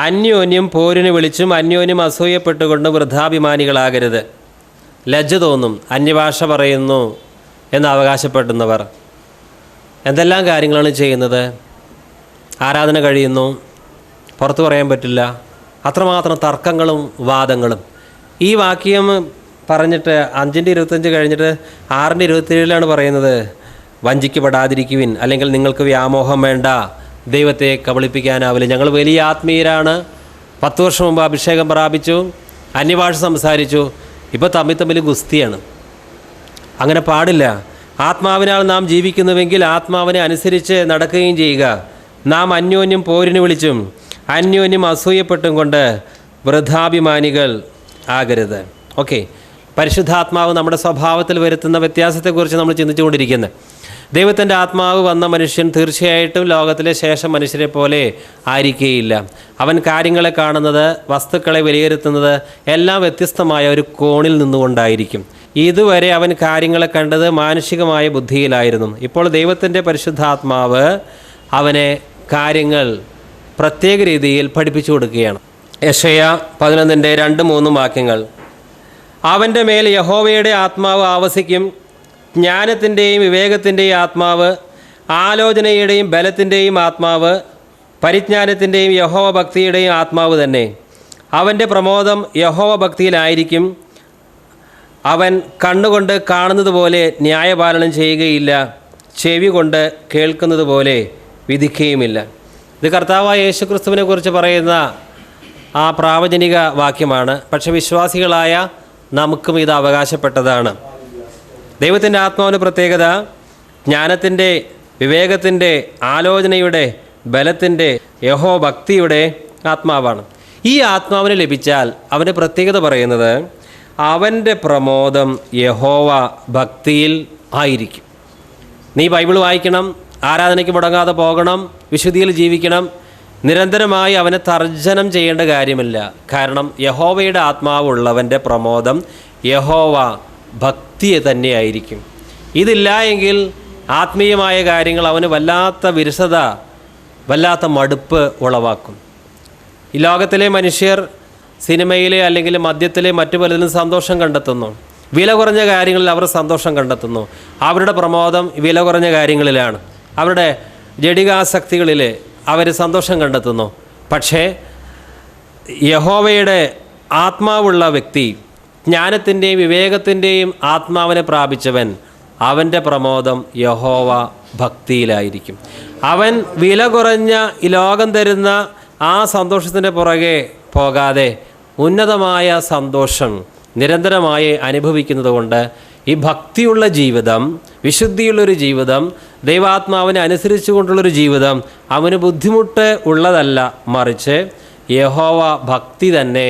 അന്യോന്യം പോരിന് വിളിച്ചും അന്യോന്യം അസൂയപ്പെട്ടുകൊണ്ട് വൃഥാഭിമാനികളാകരുത്. ലജ്ജ തോന്നും അന്യഭാഷ പറയുന്നു എന്ന് അവകാശപ്പെടുന്നവർ. എന്തെല്ലാം കാര്യങ്ങളാണ് ചെയ്യുന്നത്? ആരാധന കഴിയുന്നു, പുറത്തു പറയാൻ പറ്റില്ല, അത്രമാത്രം തർക്കങ്ങളും വാദങ്ങളും. ഈ വാക്യം പറഞ്ഞിട്ട് 5:25 കഴിഞ്ഞിട്ട് 6:27 പറയുന്നത് വഞ്ചിക്കപ്പെടാതിരിക്കുവിൻ, അല്ലെങ്കിൽ നിങ്ങൾക്ക് വ്യാമോഹം വേണ്ട, ദൈവത്തെ കബളിപ്പിക്കാനാവില്ല. ഞങ്ങൾ വലിയ ആത്മീയരാണ്, 10 വർഷം മുമ്പ് അഭിഷേകം പ്രാപിച്ചു, അന്യഭാഷ സംസാരിച്ചു, ഇപ്പോൾ തമ്മിൽ ഗുസ്തിയാണ്. അങ്ങനെ പാടില്ല. ആത്മാവിനാൽ നാം ജീവിക്കുന്നുവെങ്കിൽ ആത്മാവിനെ അനുസരിച്ച് നടക്കുകയും ചെയ്യുക. നാം അന്യോന്യം പോരിന് വിളിച്ചും അന്യോന്യം അസൂയപ്പെട്ടും കൊണ്ട് വൃഥാഭിമാനികൾ ആകരുത്. ഓക്കെ, പരിശുദ്ധാത്മാവ് നമ്മുടെ സ്വഭാവത്തിൽ വരുത്തുന്ന വ്യത്യാസത്തെക്കുറിച്ച് നമ്മൾ ചിന്തിച്ചുകൊണ്ടിരിക്കുന്നത്. ദൈവത്തിൻ്റെ ആത്മാവ് വന്ന മനുഷ്യൻ തീർച്ചയായിട്ടും ലോകത്തിലെ ശേഷം മനുഷ്യരെ പോലെ ആയിരിക്കുകയില്ല. അവൻ കാര്യങ്ങളെ കാണുന്നത്, വസ്തുക്കളെ വിലയിരുത്തുന്നത് എല്ലാം വ്യത്യസ്തമായ ഒരു കോണിൽ നിന്നുകൊണ്ടായിരിക്കും. ഇതുവരെ അവൻ കാര്യങ്ങളെ കണ്ടത് മാനുഷികമായ ബുദ്ധിയിലായിരുന്നു. ഇപ്പോൾ ദൈവത്തിൻ്റെ പരിശുദ്ധാത്മാവ് അവനെ കാര്യങ്ങൾ പ്രത്യേക രീതിയിൽ പഠിപ്പിച്ചു കൊടുക്കുകയാണ്. യെശയ്യാ 11:2-3 വാക്യങ്ങൾ. അവൻ്റെ മേൽ യഹോവയുടെ ആത്മാവ് ആവസിക്കും, ജ്ഞാനത്തിൻ്റെയും വിവേകത്തിൻ്റെയും ആത്മാവ്, ആലോചനയുടെയും ബലത്തിൻ്റെയും ആത്മാവ്, പരിജ്ഞാനത്തിൻ്റെയും യഹോവ ഭക്തിയുടെയും ആത്മാവ് തന്നെ. അവൻ്റെ പ്രമോദം യഹോവ ഭക്തിയിലായിരിക്കും. അവൻ കണ്ണുകൊണ്ട് കാണുന്നത് പോലെ ന്യായപാലനം ചെയ്യുകയില്ല, ചെവി കൊണ്ട് കേൾക്കുന്നത് പോലെ വിധിക്കുകയുമില്ല. ഇത് കർത്താവായ യേശുക്രിസ്തുവിനെ കുറിച്ച് പറയുന്ന ആ പ്രാവചനിക വാക്യമാണ്. പക്ഷെ വിശ്വാസികളായ നമുക്കും ഇത് അവകാശപ്പെട്ടതാണ്. ദൈവത്തിൻ്റെ ആത്മാവിൻ്റെ പ്രത്യേകത ജ്ഞാനത്തിൻ്റെ, വിവേകത്തിൻ്റെ, ആലോചനയുടെ, ബലത്തിൻ്റെ, യഹോവ ഭക്തിയുടെ ആത്മാവാണ്. ഈ ആത്മാവിനെ ലഭിച്ചാൽ അവൻ്റെ പ്രത്യേകത പറയുന്നത് അവൻ്റെ പ്രമോദം യഹോവ ഭക്തിയിൽ ആയിരിക്കും. നീ ബൈബിൾ വായിക്കണം, ആരാധനയ്ക്ക് മുടങ്ങാതെ പോകണം, വിശുദ്ധിയിൽ ജീവിക്കണം, നിരന്തരമായി അവനെ തർജ്ജനം ചെയ്യേണ്ട കാര്യമില്ല. കാരണം യഹോവയുടെ ആത്മാവുള്ളവൻ്റെ പ്രമോദം യഹോവ ഭക്തിയെ തന്നെയായിരിക്കും. ഇതില്ല എങ്കിൽ ആത്മീയമായ കാര്യങ്ങൾ അവന് വല്ലാത്ത വിരസത, വല്ലാത്ത മടുപ്പ് ഉളവാക്കും. ഈ ലോകത്തിലെ മനുഷ്യർ സിനിമയിലെ അല്ലെങ്കിൽ മദ്യത്തിലെ മറ്റു പലതിലും സന്തോഷം കണ്ടെത്തുന്നു. വില കുറഞ്ഞ കാര്യങ്ങളിൽ അവർ സന്തോഷം കണ്ടെത്തുന്നു. അവരുടെ പ്രമോദം വില കുറഞ്ഞ കാര്യങ്ങളിലാണ്. അവരുടെ ജഡികാസക്തികളിൽ അവർ സന്തോഷം കണ്ടെത്തുന്നു. പക്ഷേ യഹോവയുടെ ആത്മാവുള്ള വ്യക്തി, ജ്ഞാനത്തിൻ്റെയും വിവേകത്തിൻ്റെയും ആത്മാവിനെ പ്രാപിച്ചവൻ, അവൻ്റെ പ്രമോദം യഹോവ ഭക്തിയിലായിരിക്കും. അവൻ വില കുറഞ്ഞ ഈ ലോകം തരുന്ന ആ സന്തോഷത്തിൻ്റെ പുറകെ പോകാതെ ഉന്നതമായ സന്തോഷം നിരന്തരമായി അനുഭവിക്കുന്നത് കൊണ്ട് ഈ ഭക്തിയുള്ള ജീവിതം, വിശുദ്ധിയുള്ളൊരു ജീവിതം, ദൈവാത്മാവിനെ അനുസരിച്ചു കൊണ്ടുള്ളൊരു ജീവിതം അവന് ബുദ്ധിമുട്ട് ഉള്ളതല്ല, മറിച്ച് യഹോവ ഭക്തി തന്നെ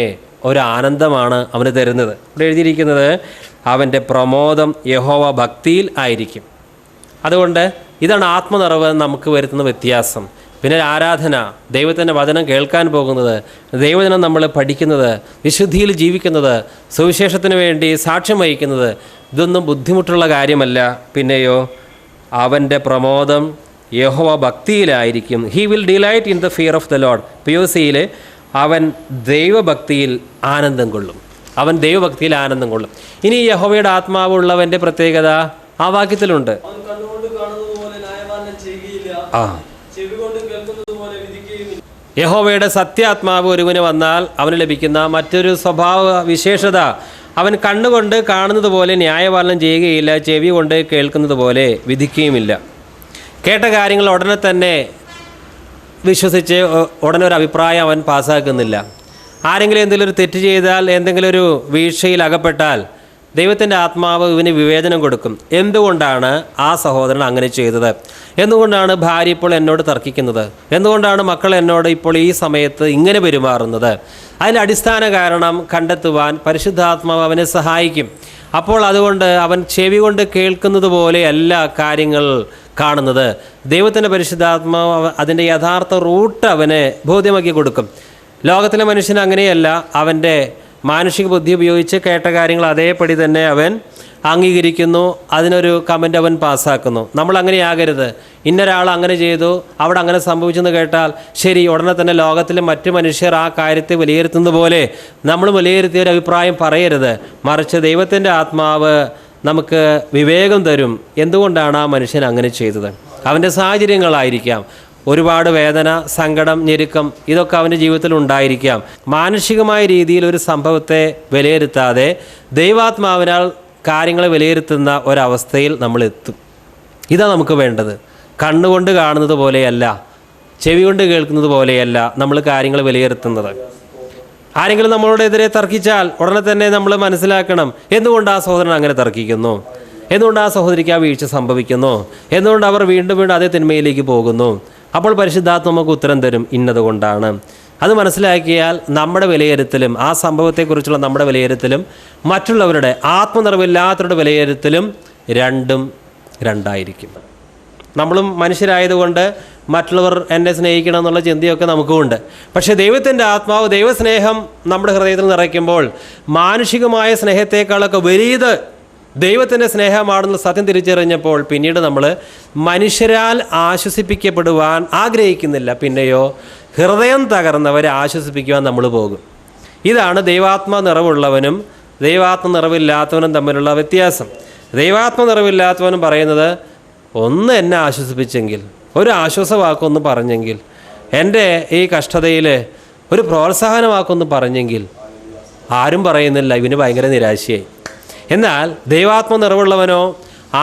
ഒരു ആനന്ദമാണ് അവന് തരുന്നത്. ഇവിടെ എഴുതിയിരിക്കുന്നത് അവൻ്റെ പ്രമോദം യഹോവ ഭക്തിയിൽ ആയിരിക്കും. അതുകൊണ്ട് ഇതാണ് ആത്മനിറവ് നമുക്ക് വരുത്തുന്ന വ്യത്യാസം. പിന്നെ ആരാധന, ദൈവത്തിൻ്റെ വചനം കേൾക്കാൻ പോകുന്നത്, ദൈവജനം നമ്മൾ പഠിക്കുന്നത്, വിശുദ്ധിയിൽ ജീവിക്കുന്നത്, സുവിശേഷത്തിന് വേണ്ടി സാക്ഷ്യം വഹിക്കുന്നത്, ഇതൊന്നും ബുദ്ധിമുട്ടുള്ള കാര്യമല്ല. പിന്നെയോ അവൻ്റെ പ്രമോദം യഹോവ ഭക്തിയിലായിരിക്കും. He will delight in the fear of the Lord. POC-യിൽ അവൻ ദൈവഭക്തിയിൽ ആനന്ദം കൊള്ളും. അവൻ ദൈവഭക്തിയിൽ ആനന്ദം കൊള്ളും. ഇനി യഹോവയുടെ ആത്മാവുള്ളവൻ്റെ പ്രത്യേകത ആ വാക്യത്തിലുണ്ട്. യഹോവയുടെ സത്യാത്മാവ് ഒരുവന് വന്നാൽ അവന് ലഭിക്കുന്ന മറ്റൊരു സ്വഭാവ വിശേഷത, അവൻ കണ്ണുകൊണ്ട് കാണുന്നത് പോലെ ന്യായപാലനം ചെയ്യുകയില്ല, ചെവി കൊണ്ട് കേൾക്കുന്നത് പോലെ വിധിക്കുകയുമില്ല. കേട്ട കാര്യങ്ങൾ ഉടനെ തന്നെ വിശ്വസിച്ച് ഉടനെ ഒരു അഭിപ്രായം അവൻ പാസ്സാക്കുന്നില്ല. ആരെങ്കിലും എന്തെങ്കിലും ഒരു തെറ്റ് ചെയ്താൽ, എന്തെങ്കിലും ഒരു വീഴ്ചയിൽ അകപ്പെട്ടാൽ ദൈവത്തിൻ്റെ ആത്മാവ് ഇവന് വിവേചനം കൊടുക്കും. എന്തുകൊണ്ടാണ് ആ സഹോദരൻ അങ്ങനെ ചെയ്തത്? എന്തുകൊണ്ടാണ് ഭാര്യ ഇപ്പോൾ എന്നോട് തർക്കിക്കുന്നത്? എന്തുകൊണ്ടാണ് മക്കൾ എന്നോട് ഇപ്പോൾ ഈ സമയത്ത് ഇങ്ങനെ പെരുമാറുന്നത്? അതിൻ്റെ അടിസ്ഥാന കാരണം കണ്ടെത്തുവാൻ പരിശുദ്ധാത്മാവ് അവനെ സഹായിക്കും. അപ്പോൾ അതുകൊണ്ട് അവൻ ചെവി കൊണ്ട് കേൾക്കുന്നത് പോലെയല്ല കാര്യങ്ങൾ കാണുന്നത്. ദൈവത്തിൻ്റെ പരിശുദ്ധാത്മാവ് അതിൻ്റെ യഥാർത്ഥ റൂട്ട് അവന് ബോധ്യമാക്കി കൊടുക്കും. ലോകത്തിലെ മനുഷ്യന് അങ്ങനെയല്ല. അവൻ്റെ മാനുഷിക ബുദ്ധി ഉപയോഗിച്ച് കേട്ട കാര്യങ്ങൾ അതേപടി തന്നെ അവൻ അംഗീകരിക്കുന്നു, അതിനൊരു കമൻ്റ് അവൻ പാസ്സാക്കുന്നു. നമ്മൾ അങ്ങനെയാകരുത്. ഇന്നൊരാൾ അങ്ങനെ ചെയ്തു, അവിടെ അങ്ങനെ സംഭവിച്ചെന്ന് കേട്ടാൽ ശരി, ഉടനെ തന്നെ ലോകത്തിലെ മറ്റു മനുഷ്യർ ആ കാര്യത്തെ വിലയിരുത്തുന്ന പോലെ നമ്മൾ വിലയിരുത്തിയ ഒരു അഭിപ്രായം പറയരുത്. മറിച്ച് ദൈവത്തിൻ്റെ ആത്മാവ് നമുക്ക് വിവേകം തരും. എന്തുകൊണ്ടാണ് ആ മനുഷ്യൻ അങ്ങനെ ചെയ്തത്? അവൻ്റെ സാഹചര്യങ്ങളായിരിക്കാം. ഒരുപാട് വേദന, സങ്കടം, ഞെരുക്കം ഇതൊക്കെ അവൻ്റെ ജീവിതത്തിൽ ഉണ്ടായിരിക്കാം. മാനുഷികമായ രീതിയിൽ ഒരു സംഭവത്തെ വിലയിരുത്താതെ ദൈവാത്മാവിനാൽ കാര്യങ്ങളെ വിലയിരുത്തുന്ന ഒരവസ്ഥയിൽ നമ്മൾ എത്തും. ഇതാണ് നമുക്ക് വേണ്ടത്. കണ്ണുകൊണ്ട് കാണുന്നത് പോലെയല്ല, ചെവി കൊണ്ട് കേൾക്കുന്നത് പോലെയല്ല നമ്മൾ കാര്യങ്ങൾ വിലയിരുത്തുന്നത്. ആരെങ്കിലും നമ്മളോടെതിരെ തർക്കിച്ചാൽ ഉടനെ തന്നെ നമ്മൾ മനസ്സിലാക്കണം, എന്തുകൊണ്ട് ആ സഹോദരൻ അങ്ങനെ തർക്കിക്കുന്നു, എന്തുകൊണ്ട് ആ സഹോദരിക്ക് ആ വീഴ്ച സംഭവിക്കുന്നു, എന്തുകൊണ്ട് അവർ വീണ്ടും വീണ്ടും അതേ തിന്മയിലേക്ക് പോകുന്നു. അപ്പോൾ പരിശുദ്ധാത്മ നമുക്ക് ഉത്തരം തരും, ഇന്നതുകൊണ്ടാണ്. അത് മനസ്സിലാക്കിയാൽ നമ്മുടെ വിലയിരുത്തലും ആ സംഭവത്തെക്കുറിച്ചുള്ള നമ്മുടെ വിലയിരുത്തലും മറ്റുള്ളവരുടെ ആത്മനിറവില്ലാത്തവരുടെ വിലയിരുത്തലും രണ്ടും രണ്ടായിരിക്കും. നമ്മളും മനുഷ്യരായതുകൊണ്ട് മറ്റുള്ളവർ എന്നെ സ്നേഹിക്കണം എന്നുള്ള ചിന്തയൊക്കെ നമുക്കുമുണ്ട്. പക്ഷേ ദൈവത്തിൻ്റെ ആത്മാവ്, ദൈവസ്നേഹം നമ്മുടെ ഹൃദയത്തിൽ നിറയ്ക്കുമ്പോൾ മാനുഷികമായ സ്നേഹത്തെക്കാളൊക്കെ വലിയത് ദൈവത്തിൻ്റെ സ്നേഹമാണെന്ന് സത്യം തിരിച്ചറിഞ്ഞപ്പോൾ പിന്നീട് നമ്മൾ മനുഷ്യരാൽ ആശ്വസിപ്പിക്കപ്പെടുവാൻ ആഗ്രഹിക്കുന്നില്ല, പിന്നെയോ ഹൃദയം തകർന്നവരെ ആശ്വസിപ്പിക്കുവാൻ നമ്മൾ പോകും. ഇതാണ് ദൈവാത്മ നിറവുള്ളവനും ദൈവാത്മ നിറവില്ലാത്തവനും തമ്മിലുള്ള വ്യത്യാസം. ദൈവാത്മ നിറവില്ലാത്തവനും പറയുന്നത്, ഒന്ന് എന്നെ ആശ്വസിപ്പിച്ചെങ്കിൽ, ഒരു ആശ്വാസവാക്കൊന്ന് പറഞ്ഞെങ്കിൽ, എൻ്റെ ഈ കഷ്ടതയിൽ ഒരു പ്രോത്സാഹനവാക്കൊന്ന് പറഞ്ഞെങ്കിൽ. ആരും പറയുന്നില്ല, ഇവന് ഭയങ്കര നിരാശയായി. എന്നാൽ ദൈവാത്മ നിറവുള്ളവനോ,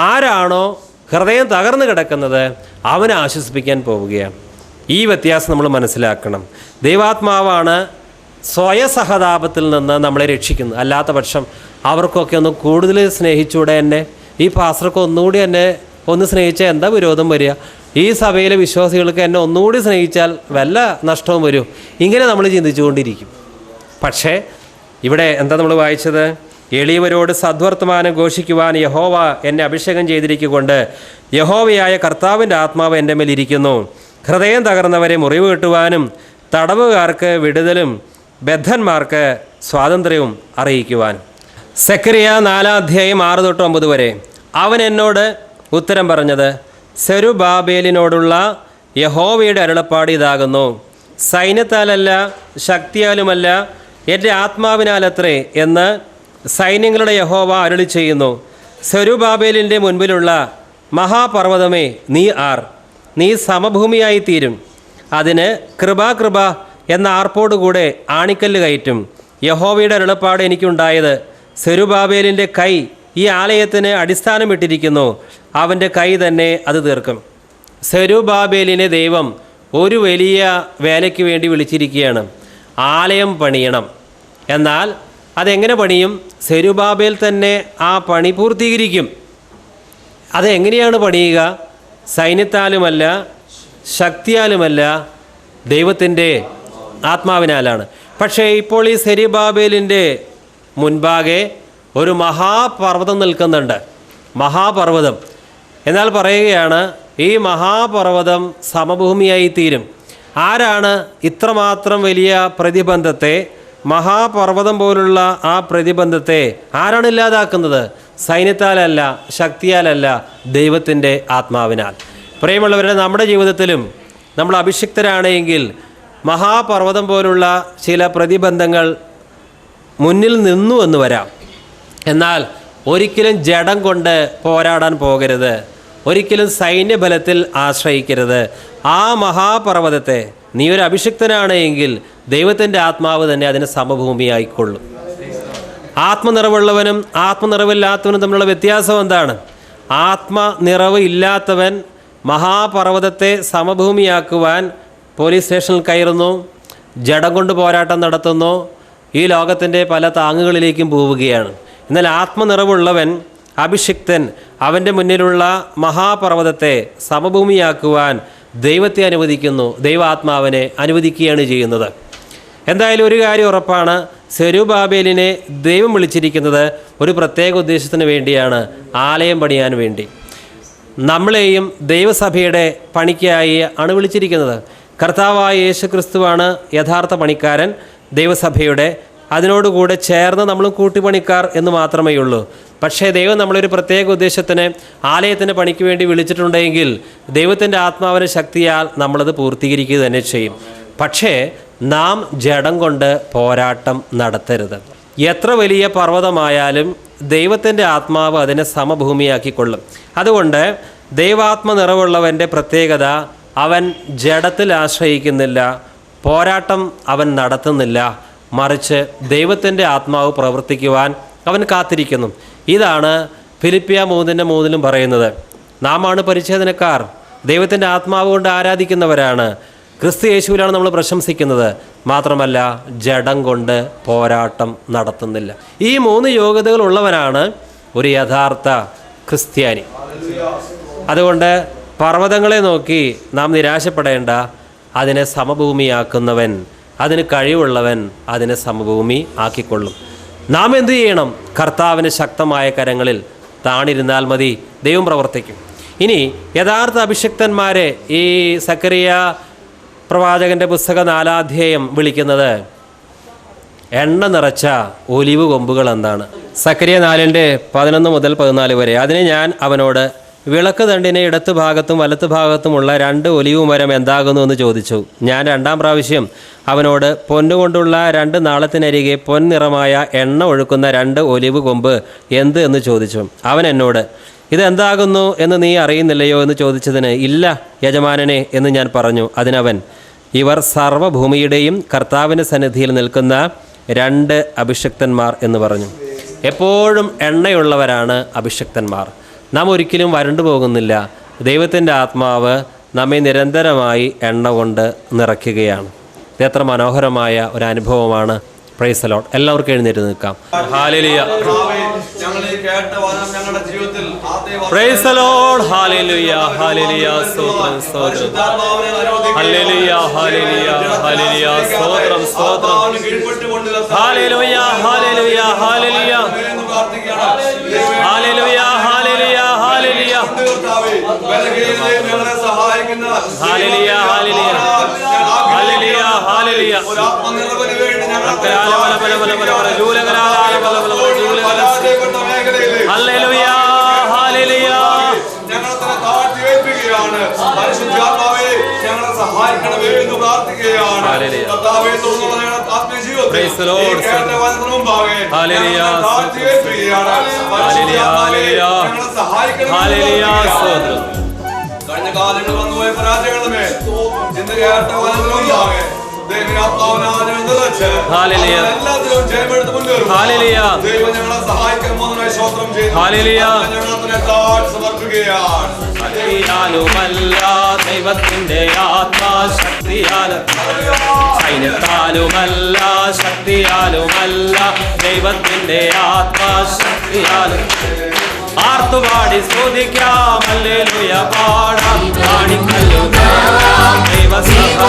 ആരാണോ ഹൃദയം തകർന്നു കിടക്കുന്നത് അവനെ ആശ്വസിപ്പിക്കാൻ പോവുകയാണ്. ഈ വ്യത്യാസം നമ്മൾ മനസ്സിലാക്കണം. ദൈവാത്മാവാണ് സ്വയസഹതാപത്തിൽ നിന്ന് നമ്മളെ രക്ഷിക്കുന്നത്. അല്ലാത്ത പക്ഷം അവർക്കൊക്കെ ഒന്ന് കൂടുതൽ സ്നേഹിച്ചൂടെ എന്നെ, ഈ പാസ്റ്റർക്ക് ഒന്നുകൂടി എന്നെ ഒന്ന് സ്നേഹിച്ചാൽ എന്താ വിരോധം വരിക, ഈ സഭയിലെ വിശ്വാസികൾക്ക് എന്നെ ഒന്നുകൂടി സ്നേഹിച്ചാൽ വല്ല നഷ്ടവും വരും, ഇങ്ങനെ നമ്മൾ ചിന്തിച്ചുകൊണ്ടിരിക്കും. പക്ഷേ ഇവിടെ എന്താ നമ്മൾ വായിച്ചത്? എളിയവരോട് സദ്വർത്തമാനം ഘോഷിക്കുവാൻ യഹോവ എന്നെ അഭിഷേകം ചെയ്തിരിക്കൊണ്ട് യഹോവയായ കർത്താവിൻ്റെ ആത്മാവ് എൻ്റെ മേലിരിക്കുന്നു. ഹൃദയം തകർന്നവരെ മുറിവ് കെട്ടുവാനും തടവുകാർക്ക് വിടുതലും ബദ്ധന്മാർക്ക് സ്വാതന്ത്ര്യവും അറിയിക്കുവാനും. സെക്കരിയ 4:6-9 വരെ. അവൻ എന്നോട് ഉത്തരം പറഞ്ഞത്, സെരുബാബേലിനോടുള്ള യഹോവയുടെ അരുളപ്പാട് ഇതാകുന്നു, സൈന്യത്താലല്ല ശക്തിയാലുമല്ല എൻ്റെ ആത്മാവിനാലത്രേ എന്ന് സൈന്യങ്ങളുടെ യഹോവ അരുളി ചെയ്യുന്നു. സെരുബാബേലിൻ്റെ മുൻപിലുള്ള മഹാപർവ്വതമേ നീ ആർ, നീ സമഭൂമിയായിത്തീരും. അതിന് കൃപ എന്ന ആർപ്പോടുകൂടെ ആണിക്കല്ല് കയറ്റും. യഹോവയുടെ അരുളപ്പാട് എനിക്കുണ്ടായത്, സെരുബാബേലിൻ്റെ കൈ ഈ ആലയത്തിന് അടിസ്ഥാനമിട്ടിരിക്കുന്നു, അവൻ്റെ കൈ തന്നെ അത് തീർക്കും. സെരുബാബേലിനെ ദൈവം ഒരു വലിയ വേലയ്ക്ക് വേണ്ടി വിളിച്ചിരിക്കുകയാണ്. ആലയം പണിയണം. എന്നാൽ അതെങ്ങനെ പണിയും? സെരുബാബേൽ തന്നെ ആ പണി പൂർത്തീകരിക്കും. അതെങ്ങനെയാണ് പണിയുക? സൈന്യത്താലുമല്ല ശക്തിയാലുമല്ല, ദൈവത്തിൻ്റെ ആത്മാവിനാലാണ്. പക്ഷേ ഇപ്പോൾ ഈ സെരുബാബേലിൻ്റെ മുൻപാകെ ഒരു മഹാപർവ്വതം നിൽക്കുന്നുണ്ട്. മഹാപർവ്വതം. എന്നാൽ പറയുകയാണ്, ഈ മഹാപർവ്വതം സമഭൂമിയായി തീരും. ആരാണ് ഇത്രമാത്രം വലിയ പ്രതിബന്ധത്തെ, മഹാപർവ്വതം പോലുള്ള ആ പ്രതിബന്ധത്തെ ആരാണ് ഇല്ലാതാക്കുന്നത്? സൈന്യത്താലല്ല ശക്തിയാലല്ല, ദൈവത്തിൻ്റെ ആത്മാവിനാൽ. പ്രിയമുള്ളവരെ, നമ്മുടെ ജീവിതത്തിലും നമ്മൾ അഭിഷിക്തരാണെങ്കിൽ മഹാപർവ്വതം പോലുള്ള ചില പ്രതിബന്ധങ്ങൾ മുന്നിൽ നിന്നു എന്ന് വരാം. എന്നാൽ ഒരിക്കലും ജഡം കൊണ്ട് പോരാടാൻ പോകരുത്, ഒരിക്കലും സൈന്യബലത്തിൽ ആശ്രയിക്കരുത്. ആ മഹാപർവ്വതത്തെ, നീ ഒരു അഭിഷിക്തനാണ് എങ്കിൽ ദൈവത്തിൻ്റെ ആത്മാവ് തന്നെ അതിന് സമഭൂമിയായിക്കൊള്ളും. ആത്മനിറവുള്ളവനും ആത്മനിറവില്ലാത്തവനും തമ്മിലുള്ള വ്യത്യാസം എന്താണ്? ആത്മനിറവ് ഇല്ലാത്തവൻ മഹാപർവ്വതത്തെ സമഭൂമിയാക്കുവാൻ പോലീസ് സ്റ്റേഷനിൽ കയറുന്നു, ജഡം കൊണ്ട് പോരാട്ടം നടത്തുന്നു, ഈ ലോകത്തിൻ്റെ പല താങ്ങുകളിലേക്കും പോവുകയാണ്. എന്നാൽ ആത്മനിറവുള്ളവൻ, അഭിഷിക്തൻ, അവൻ്റെ മുന്നിലുള്ള മഹാപർവ്വതത്തെ സമഭൂമിയാക്കുവാൻ ദൈവത്തെ അനുവദിക്കുന്നു, ദൈവാത്മാവിനെ അനുവദിക്കുകയാണ് ചെയ്യുന്നത്. എന്തായാലും ഒരു കാര്യം ഉറപ്പാണ്, സെരുബാബേലിനെ ദൈവം വിളിച്ചിരിക്കുന്നത് ഒരു പ്രത്യേക ഉദ്ദേശത്തിന് വേണ്ടിയാണ്, ആലയം പണിയാൻ വേണ്ടി. നമ്മളെയും ദൈവസഭയുടെ പണിക്കായി ആണ് വിളിച്ചിരിക്കുന്നത്. കർത്താവായ യേശു ക്രിസ്തുവാണ് യഥാർത്ഥ പണിക്കാരൻ, ദൈവസഭയുടെ അതിനോടുകൂടെ ചേർന്ന് നമ്മൾ കൂട്ടിപ്പണിക്കാർ എന്ന് മാത്രമേ ഉള്ളൂ. പക്ഷേ ദൈവം നമ്മളൊരു പ്രത്യേക ഉദ്ദേശത്തിന് ആലയത്തിൻ്റെ പണിക്ക് വേണ്ടി വിളിച്ചിട്ടുണ്ടെങ്കിൽ ദൈവത്തിൻ്റെ ആത്മാവിൻ്റെ ശക്തിയാൽ നമ്മളത് പൂർത്തീകരിക്കുക തന്നെ ചെയ്യും. പക്ഷേ നാം ജഡം കൊണ്ട് പോരാട്ടം നടത്തരുത്. എത്ര വലിയ പർവ്വതമായാലും ദൈവത്തിൻ്റെ ആത്മാവ് അതിനെ സമഭൂമിയാക്കിക്കൊള്ളും. അതുകൊണ്ട് ദൈവാത്മ നിറവുള്ളവൻ്റെ പ്രത്യേകത, അവൻ ജഡത്തിൽ ആശ്രയിക്കുന്നില്ല, പോരാട്ടം അവൻ നടത്തുന്നില്ല, മറിച്ച് ദൈവത്തിൻ്റെ ആത്മാവ് പ്രവർത്തിക്കുവാൻ അവൻ കാത്തിരിക്കുന്നു. ഇതാണ് ഫിലിപ്പിയ 3:3 പറയുന്നത്. നാം ആണ് പരിച്ഛേദനക്കാർ, ദൈവത്തിൻ്റെ ആത്മാവ് കൊണ്ട് ആരാധിക്കുന്നവരാണ്, ക്രിസ്തു യേശുവിലാണ് നമ്മൾ പ്രശംസിക്കുന്നത്. മാത്രമല്ല ജഡം കൊണ്ട് പോരാട്ടം നടത്തുന്നില്ല. ഈ 3 യോഗ്യതകൾ ഉള്ളവനാണ് ഒരു യഥാർത്ഥ ക്രിസ്ത്യാനി. അതുകൊണ്ട് പർവ്വതങ്ങളെ നോക്കി നാം നിരാശപ്പെടേണ്ട. അതിനെ സമഭൂമിയാക്കുന്നവൻ, അതിന് കഴിവുള്ളവൻ അതിനെ സമഭൂമി ആക്കിക്കൊള്ളും. നാം എന്തു ചെയ്യണം? കർത്താവിന് ശക്തമായ കരങ്ങളിൽ താണിരുന്നാൽ മതി, ദൈവം പ്രവർത്തിക്കും. ഇനി യഥാർത്ഥ അഭിഷിക്തന്മാരെ ഈ സക്കറിയ പ്രവാചകൻ്റെ പുസ്തകം 4-ാം അധ്യായം വിളിക്കുന്നത് എണ്ണ നിറച്ച ഒലിവ് കൊമ്പുകൾ എന്നാണ്. സക്കറിയ 4:11-14 വരെ. അതിനെ ഞാൻ അവനോട്, വിളക്ക് തണ്ടിനെ ഇടത്ത് ഭാഗത്തും വലത്ത് ഭാഗത്തുമുള്ള 2 ഒലിവ് മരം എന്താകുന്നു എന്ന് ചോദിച്ചു. ഞാൻ 2-ാം പ്രാവശ്യം അവനോട്, പൊന്നുകൊണ്ടുള്ള 2 നാളത്തിനരികെ പൊൻനിറമായ എണ്ണ ഒഴുക്കുന്ന 2 ഒലിവ് കൊമ്പ് എന്ത് എന്ന് ചോദിച്ചു. അവൻ എന്നോട്, ഇതെന്താകുന്നു എന്ന് നീ അറിയുന്നില്ലയോ എന്ന് ചോദിച്ചതിന്, ഇല്ല യജമാനനെ എന്ന് ഞാൻ പറഞ്ഞു. അതിനവൻ, ഇവർ സർവ്വഭൂമിയുടെയും കർത്താവിൻ്റെ സന്നിധിയിൽ നിൽക്കുന്ന 2 അഭിഷിക്തന്മാർ എന്ന് പറഞ്ഞു. എപ്പോഴും എണ്ണയുള്ളവരാണ് അഭിഷിക്തന്മാർ. നാം ഒരിക്കലും വരണ്ടു പോകുന്നില്ല. ദൈവത്തിൻ്റെ ആത്മാവ് നമ്മെ നിരന്തരമായി എണ്ണ കൊണ്ട് നിറയ്ക്കുകയാണ്. ഇത് എത്ര മനോഹരമായ ഒരു അനുഭവമാണ്. Price the Lord. എല്ലാവർക്കും എഴുന്നേറ്റ് നിൽക്കാം. Hallelujah. Price the Lord. Hallelujah. Hallelujah. സ്തോത്രം സ്തോത്രം. ഹല്ലേലൂയ. ഹല്ലേലൂയ. ഹല്ലേലൂയ. സ്തോത്രം സ്തോത്രം. Hallelujah. Hallelujah. Hallelujah. Hallelujah. Hallelujah. Hallelujah. Hallelujah. Hallelujah. Hallelujah. Hallelujah. കഴിഞ്ഞ കാലങ്ങളിൽ വന്നുപോയ പരാജയങ്ങളുമേ എല്ലാത്തിലും ജയമെടുത്ത് മുന്നേറും. ദൈവം ഞങ്ങളെ സഹായിക്കാൻ പോകുന്നതിനായി സ്തോത്രം ചെയ്യുന്നു. സമർപ്പിക്കുകയാണ്. ദൈവത്തിന്റെ ആത്മാശക്തിയാൽ, സൈന്യത്താലുമല്ല ശക്തിയാലുമല്ല, ദൈവത്തിന്റെ ആത്മാശക്തിയാൽ ആർത്തുപാടി സ്തുതിക്കാം, ഹല്ലേലൂയ പാടാം, കാണിക്കല്ലുകേറാം ദൈവസഭ.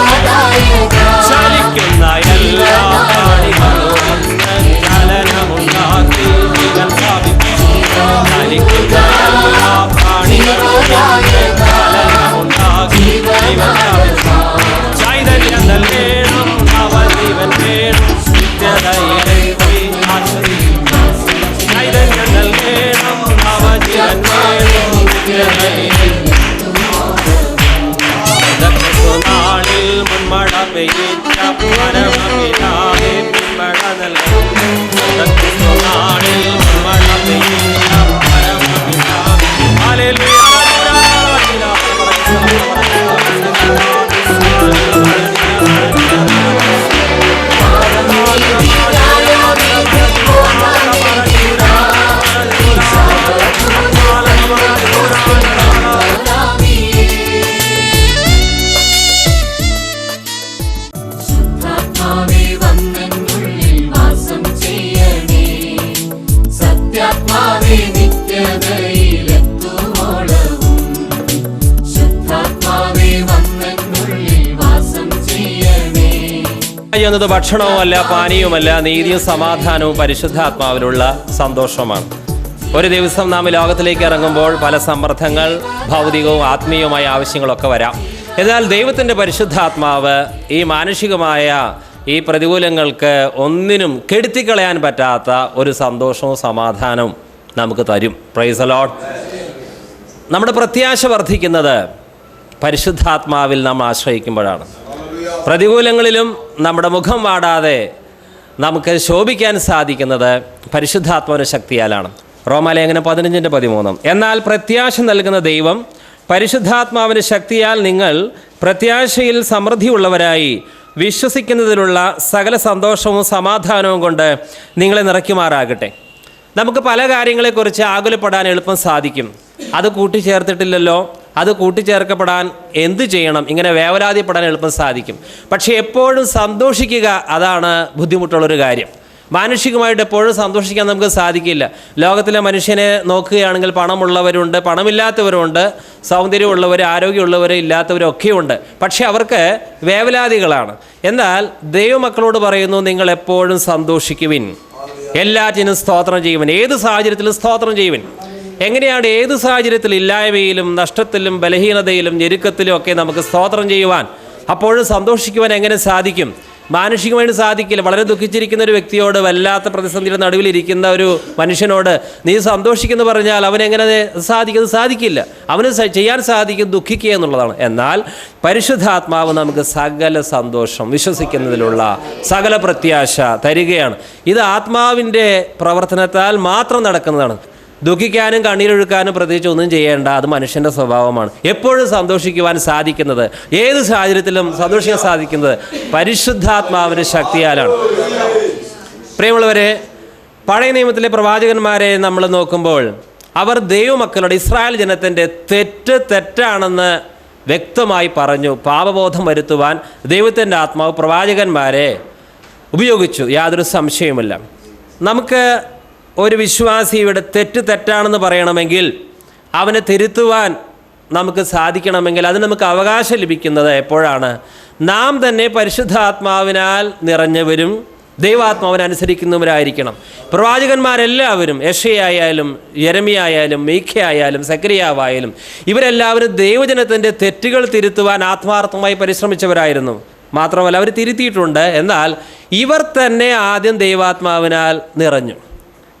ചലിക്കുന്ന എല്ലാ പ്രാണികളും ചലനമുണ്ടാക്കി ജീവൻ സ്ഥാപിക്കും. ചലിക്കുന്ന എല്ലാ പ്രാണികളും ചലനമുണ്ടാക്കി ജീവൻ സ്ഥാപിക്കും. ചൈതന്യം നൽകേണം, നവജീവൻ വേണം, നിത്യതയിലേക്ക് ആശ്രയിക്കും. ചൈതന്യം നൽകേണം, നവജീവൻ വേണം, നിത്യതയിലേക്ക്. നാളിൽ മുൻമഴ പെയ്യിച്ച പരമപിതാവേ പിന്മഴ നൽകും. നാളിൽ മുൻമഴ പെയ്യിച്ച പരമപിതാവേ. ഹല്ലേലൂയ. എന്നത് ഭക്ഷണവുമല്ല പാനീയവുമല്ല, നീതിയും സമാധാനവും പരിശുദ്ധാത്മാവിലുള്ള സന്തോഷമാണ്. ഒരു ദിവസം നാം ലോകത്തിലേക്ക് ഇറങ്ങുമ്പോൾ പല സമ്മർദ്ദങ്ങൾ, ഭൗതികവും ആത്മീയവുമായ ആവശ്യങ്ങളൊക്കെ വരാം. എന്നാൽ ദൈവത്തിൻ്റെ പരിശുദ്ധാത്മാവ് ഈ മാനുഷികമായ ഈ പ്രതികൂലങ്ങൾക്ക് ഒന്നിനും കെടുത്തിക്കളയാൻ പറ്റാത്ത ഒരു സന്തോഷവും സമാധാനവും നമുക്ക് തരും. Price the Lord. നമ്മുടെ പ്രത്യാശ വർദ്ധിക്കുന്നത് പരിശുദ്ധാത്മാവിൽ നാം ആശ്രയിക്കുമ്പോഴാണ്. പ്രതികൂലങ്ങളിലും നമ്മുടെ മുഖം വാടാതെ നമുക്ക് ശോഭിക്കാൻ സാധിക്കുന്നത് പരിശുദ്ധാത്മാവിൻ്റെ ശക്തിയാലാണ്. റോമാലേഖനം 15:13. എന്നാൽ പ്രത്യാശ നൽകുന്ന ദൈവം പരിശുദ്ധാത്മാവിൻ്റെ ശക്തിയാൽ നിങ്ങൾ പ്രത്യാശയിൽ സമൃദ്ധിയുള്ളവരായി വിശ്വസിക്കുന്നതിലുള്ള സകല സന്തോഷവും സമാധാനവും കൊണ്ട് നിങ്ങളെ നിറയ്ക്കുമാറാകട്ടെ. നമുക്ക് പല കാര്യങ്ങളെക്കുറിച്ച് ആകുലപ്പെടാൻ എളുപ്പം സാധിക്കും. അത് കൂട്ടിച്ചേർത്തിട്ടില്ലല്ലോ, അത് കൂട്ടിച്ചേർക്കപ്പെടാൻ എന്തു ചെയ്യണം, ഇങ്ങനെ വേവലാതിപ്പെടാൻ എളുപ്പം സാധിക്കും. പക്ഷേ എപ്പോഴും സന്തോഷിക്കുക, അതാണ് ബുദ്ധിമുട്ടുള്ളൊരു കാര്യം. മാനുഷികമായിട്ട് എപ്പോഴും സന്തോഷിക്കാൻ നമുക്ക് സാധിക്കില്ല. ലോകത്തിലെ മനുഷ്യനെ നോക്കുകയാണെങ്കിൽ പണമുള്ളവരുണ്ട്, പണമില്ലാത്തവരുണ്ട്, സൗന്ദര്യമുള്ളവർ, ആരോഗ്യമുള്ളവർ, ഇല്ലാത്തവരൊക്കെയുണ്ട്. പക്ഷേ അവർക്ക് വേവലാതികളാണ്. എന്നാൽ ദൈവമക്കളോട് പറയുന്നു, നിങ്ങൾ എപ്പോഴും സന്തോഷിക്കുവിൻ, എല്ലാറ്റിനും സ്തോത്രം ചെയ്യുവിൻ, ഏത് സാഹചര്യത്തിലും സ്തോത്രം ചെയ്യുവിൻ. എങ്ങനെയാണ് ഏത് സാഹചര്യത്തിൽ, ഇല്ലായ്മയിലും നഷ്ടത്തിലും ബലഹീനതയിലും ഞെരുക്കത്തിലും ഒക്കെ നമുക്ക് സ്തോത്രം ചെയ്യുവാൻ, അപ്പോഴും സന്തോഷിക്കുവാൻ എങ്ങനെ സാധിക്കും? മാനുഷികമായിട്ട് സാധിക്കില്ല. വളരെ ദുഃഖിച്ചിരിക്കുന്ന ഒരു വ്യക്തിയോട്, വല്ലാത്ത പ്രതിസന്ധിയുടെ നടുവിലിരിക്കുന്ന ഒരു മനുഷ്യനോട് നീ സന്തോഷിക്കുന്നു പറഞ്ഞാൽ അവനെങ്ങനെ സാധിക്കില്ല. അവന് ചെയ്യാൻ സാധിക്കും ദുഃഖിക്കുക എന്നുള്ളതാണ്. എന്നാൽ പരിശുദ്ധാത്മാവ് നമുക്ക് സകല സന്തോഷം, വിശ്വസിക്കുന്നതിലുള്ള സകല പ്രത്യാശ തരികയാണ്. ഇത് ആത്മാവിൻ്റെ പ്രവർത്തനത്താൽ മാത്രം നടക്കുന്നതാണ്. ദുഃഖിക്കാനും കണ്ണീരൊഴുക്കാനും പ്രത്യേകിച്ച് ഒന്നും ചെയ്യേണ്ട, അത് മനുഷ്യൻ്റെ സ്വഭാവമാണ്. എപ്പോഴും സന്തോഷിക്കുവാൻ സാധിക്കുന്നത്, ഏത് സാഹചര്യത്തിലും സന്തോഷിക്കാൻ സാധിക്കുന്നത് പരിശുദ്ധാത്മാവിൻ്റെ ശക്തിയാലാണ്. പ്രിയമുള്ളവരെ, പഴയ നിയമത്തിലെ പ്രവാചകന്മാരെ നമ്മൾ നോക്കുമ്പോൾ അവർ ദൈവമക്കളുടെ, ഇസ്രായേൽ ജനത്തിൻ്റെ തെറ്റാണെന്ന് വ്യക്തമായി പറഞ്ഞു. പാപബോധം വരുത്തുവാൻ ദൈവത്തിൻ്റെ ആത്മാവ് പ്രവാചകന്മാരെ ഉപയോഗിച്ചു, യാതൊരു സംശയവുമില്ല. നമുക്ക് ഒരു വിശ്വാസിയുടെ തെറ്റാണെന്ന് പറയണമെങ്കിൽ, അവനെ തിരുത്തുവാൻ നമുക്ക് സാധിക്കണമെങ്കിൽ അതിന് നമുക്ക് അവകാശം ലഭിക്കുന്നത് എപ്പോഴാണ്? നാം തന്നെ പരിശുദ്ധാത്മാവിനാൽ നിറഞ്ഞവരും ദൈവാത്മാവിനനുസരിക്കുന്നവരായിരിക്കണം. പ്രവാചകന്മാരെല്ലാവരും, യെശയ്യായാലും യെരമ്യായാലും മീഖയായാലും സെക്കറിയാവായാലും, ഇവരെല്ലാവരും ദൈവജനത്തിൻ്റെ തെറ്റുകൾ തിരുത്തുവാൻ ആത്മാർത്ഥമായി പരിശ്രമിച്ചവരായിരുന്നു. മാത്രമല്ല, അവർ തിരുത്തിയിട്ടുണ്ട്. എന്നാൽ ഇവർ തന്നെ ആദ്യം ദൈവാത്മാവിനാൽ നിറഞ്ഞു.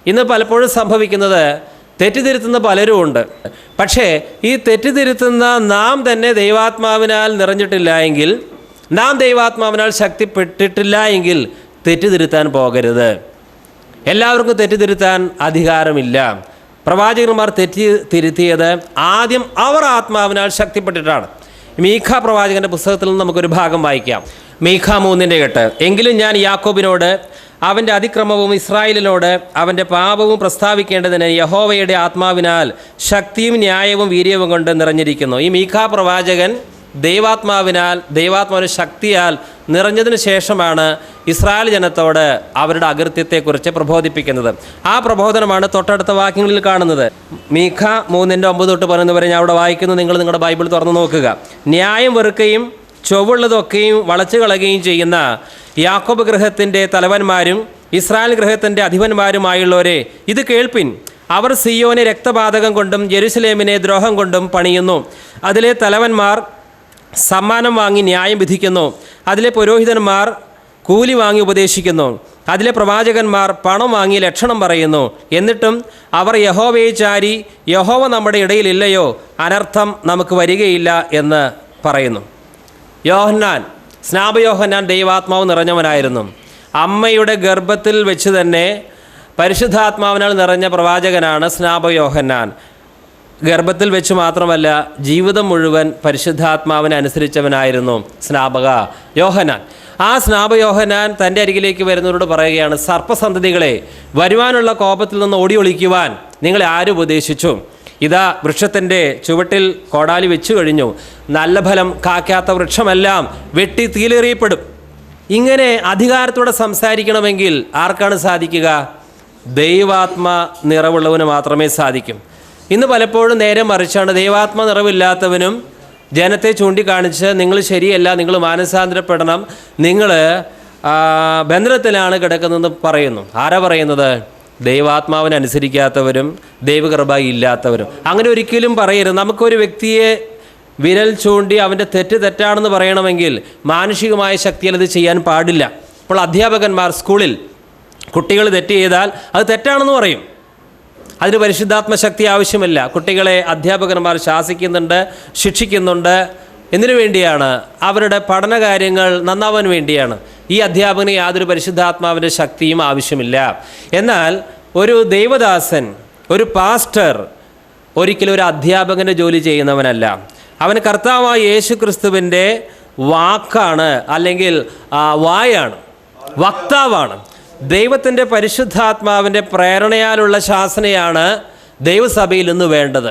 ഇന്ന് പലപ്പോഴും സംഭവിക്കുന്നത്, തെറ്റിതിരുത്തുന്ന പലരും ഉണ്ട്. പക്ഷേ ഈ തെറ്റിതിരുത്തുന്ന നാം തന്നെ ദൈവാത്മാവിനാൽ നിറഞ്ഞിട്ടില്ല എങ്കിൽ, നാം ദൈവാത്മാവിനാൽ ശക്തിപ്പെട്ടിട്ടില്ല എങ്കിൽ തെറ്റിതിരുത്താൻ പോകരുത്. എല്ലാവർക്കും തെറ്റിതിരുത്താൻ അധികാരമില്ല. പ്രവാചകന്മാർ തിരുത്തിയത് ആദ്യം അവർ ആത്മാവിനാൽ ശക്തിപ്പെട്ടിട്ടാണ്. മീഖ പ്രവാചകൻ്റെ പുസ്തകത്തിൽ നിന്ന് നമുക്കൊരു ഭാഗം വായിക്കാം. മീഖ 3:8. എങ്കിലും ഞാൻ യാക്കോബിനോട് അവൻ്റെ അതിക്രമവും ഇസ്രായേലിനോട് അവൻ്റെ പാപവും പ്രസ്താവിക്കേണ്ടതിന് യഹോവയുടെ ആത്മാവിനാൽ ശക്തിയും ന്യായവും വീര്യവും കൊണ്ട് നിറഞ്ഞിരിക്കുന്നു. ഈ മീഖ പ്രവാചകൻ ദൈവാത്മാവിൻ്റെ ശക്തിയാൽ നിറഞ്ഞതിന് ശേഷമാണ് ഇസ്രായേൽ ജനത്തോട് അവരുടെ അകൃത്യത്തെക്കുറിച്ച് പ്രബോധിപ്പിക്കുന്നത്. ആ പ്രബോധനമാണ് തൊട്ടടുത്ത വാക്യങ്ങളിൽ കാണുന്നത്. മീഖ 3:9 പറയുന്നവരെ ഞാൻ അവിടെ വായിക്കുന്നു. നിങ്ങൾ നിങ്ങളുടെ ബൈബിൾ തുറന്നു നോക്കുക. ന്യായം വെറുക്കുകയും ചൊവ്വുള്ളതൊക്കെയും വളച്ചു കളയുകയും ചെയ്യുന്ന യാക്കോബ് ഗൃഹത്തിൻ്റെ തലവന്മാരും ഇസ്രായേൽ ഗൃഹത്തിൻ്റെ അധിപന്മാരുമായുള്ളവരെ, ഇത് കേൾപ്പിൻ. അവർ സിയോനെ രക്തപാതകം കൊണ്ടും യെരുശലേമിനെ ദ്രോഹം കൊണ്ടും പണിയുന്നു. അതിലെ തലവന്മാർ സമ്മാനം വാങ്ങി ന്യായം വിധിക്കുന്നു. അതിലെ പുരോഹിതന്മാർ കൂലി വാങ്ങി ഉപദേശിക്കുന്നു. അതിലെ പ്രവാചകന്മാർ പണം വാങ്ങി ലക്ഷണം പറയുന്നു. എന്നിട്ടും അവർ യഹോവയെ ചാരി, യഹോവ നമ്മുടെ ഇടയിലില്ലയോ, അനർത്ഥം നമുക്ക് വരികയില്ല എന്ന് പറയുന്നു. സ്നാപയോഹന്നാൻ ദൈവാത്മാവ് നിറഞ്ഞവനായിരുന്നു. അമ്മയുടെ ഗർഭത്തിൽ വെച്ച് തന്നെ പരിശുദ്ധാത്മാവിനാൽ നിറഞ്ഞ പ്രവാചകനാണ് സ്നാപയോഹന്നാൻ. ഗർഭത്തിൽ വെച്ച് മാത്രമല്ല, ജീവിതം മുഴുവൻ പരിശുദ്ധാത്മാവിനെ അനുസരിച്ചവനായിരുന്നു സ്നാപക യോഹന്നാൻ. ആ സ്നാപയോഹന്നാൻ തൻ്റെ അരികിലേക്ക് വരുന്നവരോട് പറയുകയാണ്, സർപ്പസന്തതികളെ, വരുവാനുള്ള കോപത്തിൽ നിന്ന് ഓടി ഒളിക്കുവാൻ നിങ്ങളെ ആര് ഉപദേശിച്ചു? ഇതാ വൃക്ഷത്തിൻ്റെ ചുവട്ടിൽ കോടാലി വെച്ചു കഴിഞ്ഞു. നല്ല ഫലം കാക്കാത്ത വൃക്ഷമെല്ലാം വെട്ടി തീയിലെറിയപ്പെടും. ഇങ്ങനെ അധികാരത്തോടെ സംസാരിക്കണമെങ്കിൽ ആർക്കാണ് സാധിക്കുക? ദൈവാത്മ നിറവുള്ളവന് മാത്രമേ സാധിക്കും. ഇന്ന് പലപ്പോഴും നേരെ മറിച്ചാണ്. ദൈവാത്മ നിറവില്ലാത്തവനും ജനത്തെ ചൂണ്ടിക്കാണിച്ച് നിങ്ങൾ ശരിയല്ല, നിങ്ങൾ മാനസാന്തരപ്പെടണം, നിങ്ങൾ ബന്ധനത്തിലാണ് കിടക്കുന്നതെന്ന് പറയുന്നു. ആരാ പറയുന്നത്? ദൈവാത്മാവിനനുസരിക്കാത്തവരും ദൈവകൃപ ഇല്ലാത്തവരും. അങ്ങനെ ഒരിക്കലും പറയരുത്. നമുക്കൊരു വ്യക്തിയെ വിരൽ ചൂണ്ടി അവൻ്റെ തെറ്റാണെന്ന് പറയണമെങ്കിൽ മാനുഷികമായ ശക്തിയിൽ അത് ചെയ്യാൻ പാടില്ല. അപ്പോൾ അധ്യാപകന്മാർ സ്കൂളിൽ കുട്ടികൾ തെറ്റ് ചെയ്താൽ അത് തെറ്റാണെന്ന് പറയും. അതിന് പരിശുദ്ധാത്മ ശക്തി ആവശ്യമില്ല. കുട്ടികളെ അധ്യാപകന്മാർ ശാസിക്കുന്നുണ്ട്, ശിക്ഷിക്കുന്നുണ്ട്. എന്തിനു വേണ്ടിയാണ്? അവരുടെ പഠനകാര്യങ്ങൾ നന്നാവാൻ വേണ്ടിയാണ്. ഈ അധ്യാപകന് യാതൊരു പരിശുദ്ധാത്മാവിൻ്റെ ശക്തിയും ആവശ്യമില്ല. എന്നാൽ ഒരു ദൈവദാസൻ, ഒരു പാസ്റ്റർ ഒരിക്കലും ഒരു അധ്യാപകൻ്റെ ജോലി ചെയ്യുന്നവനല്ല. അവന് കർത്താവായ യേശു ക്രിസ്തുവിൻ്റെ വാക്കാണ്, അല്ലെങ്കിൽ വായാണ്, വക്താവാണ്. ദൈവത്തിൻ്റെ പരിശുദ്ധാത്മാവിൻ്റെ പ്രേരണയാലുള്ള ശാസനയാണ് ദൈവസഭയിൽ ഇന്ന് വേണ്ടത്.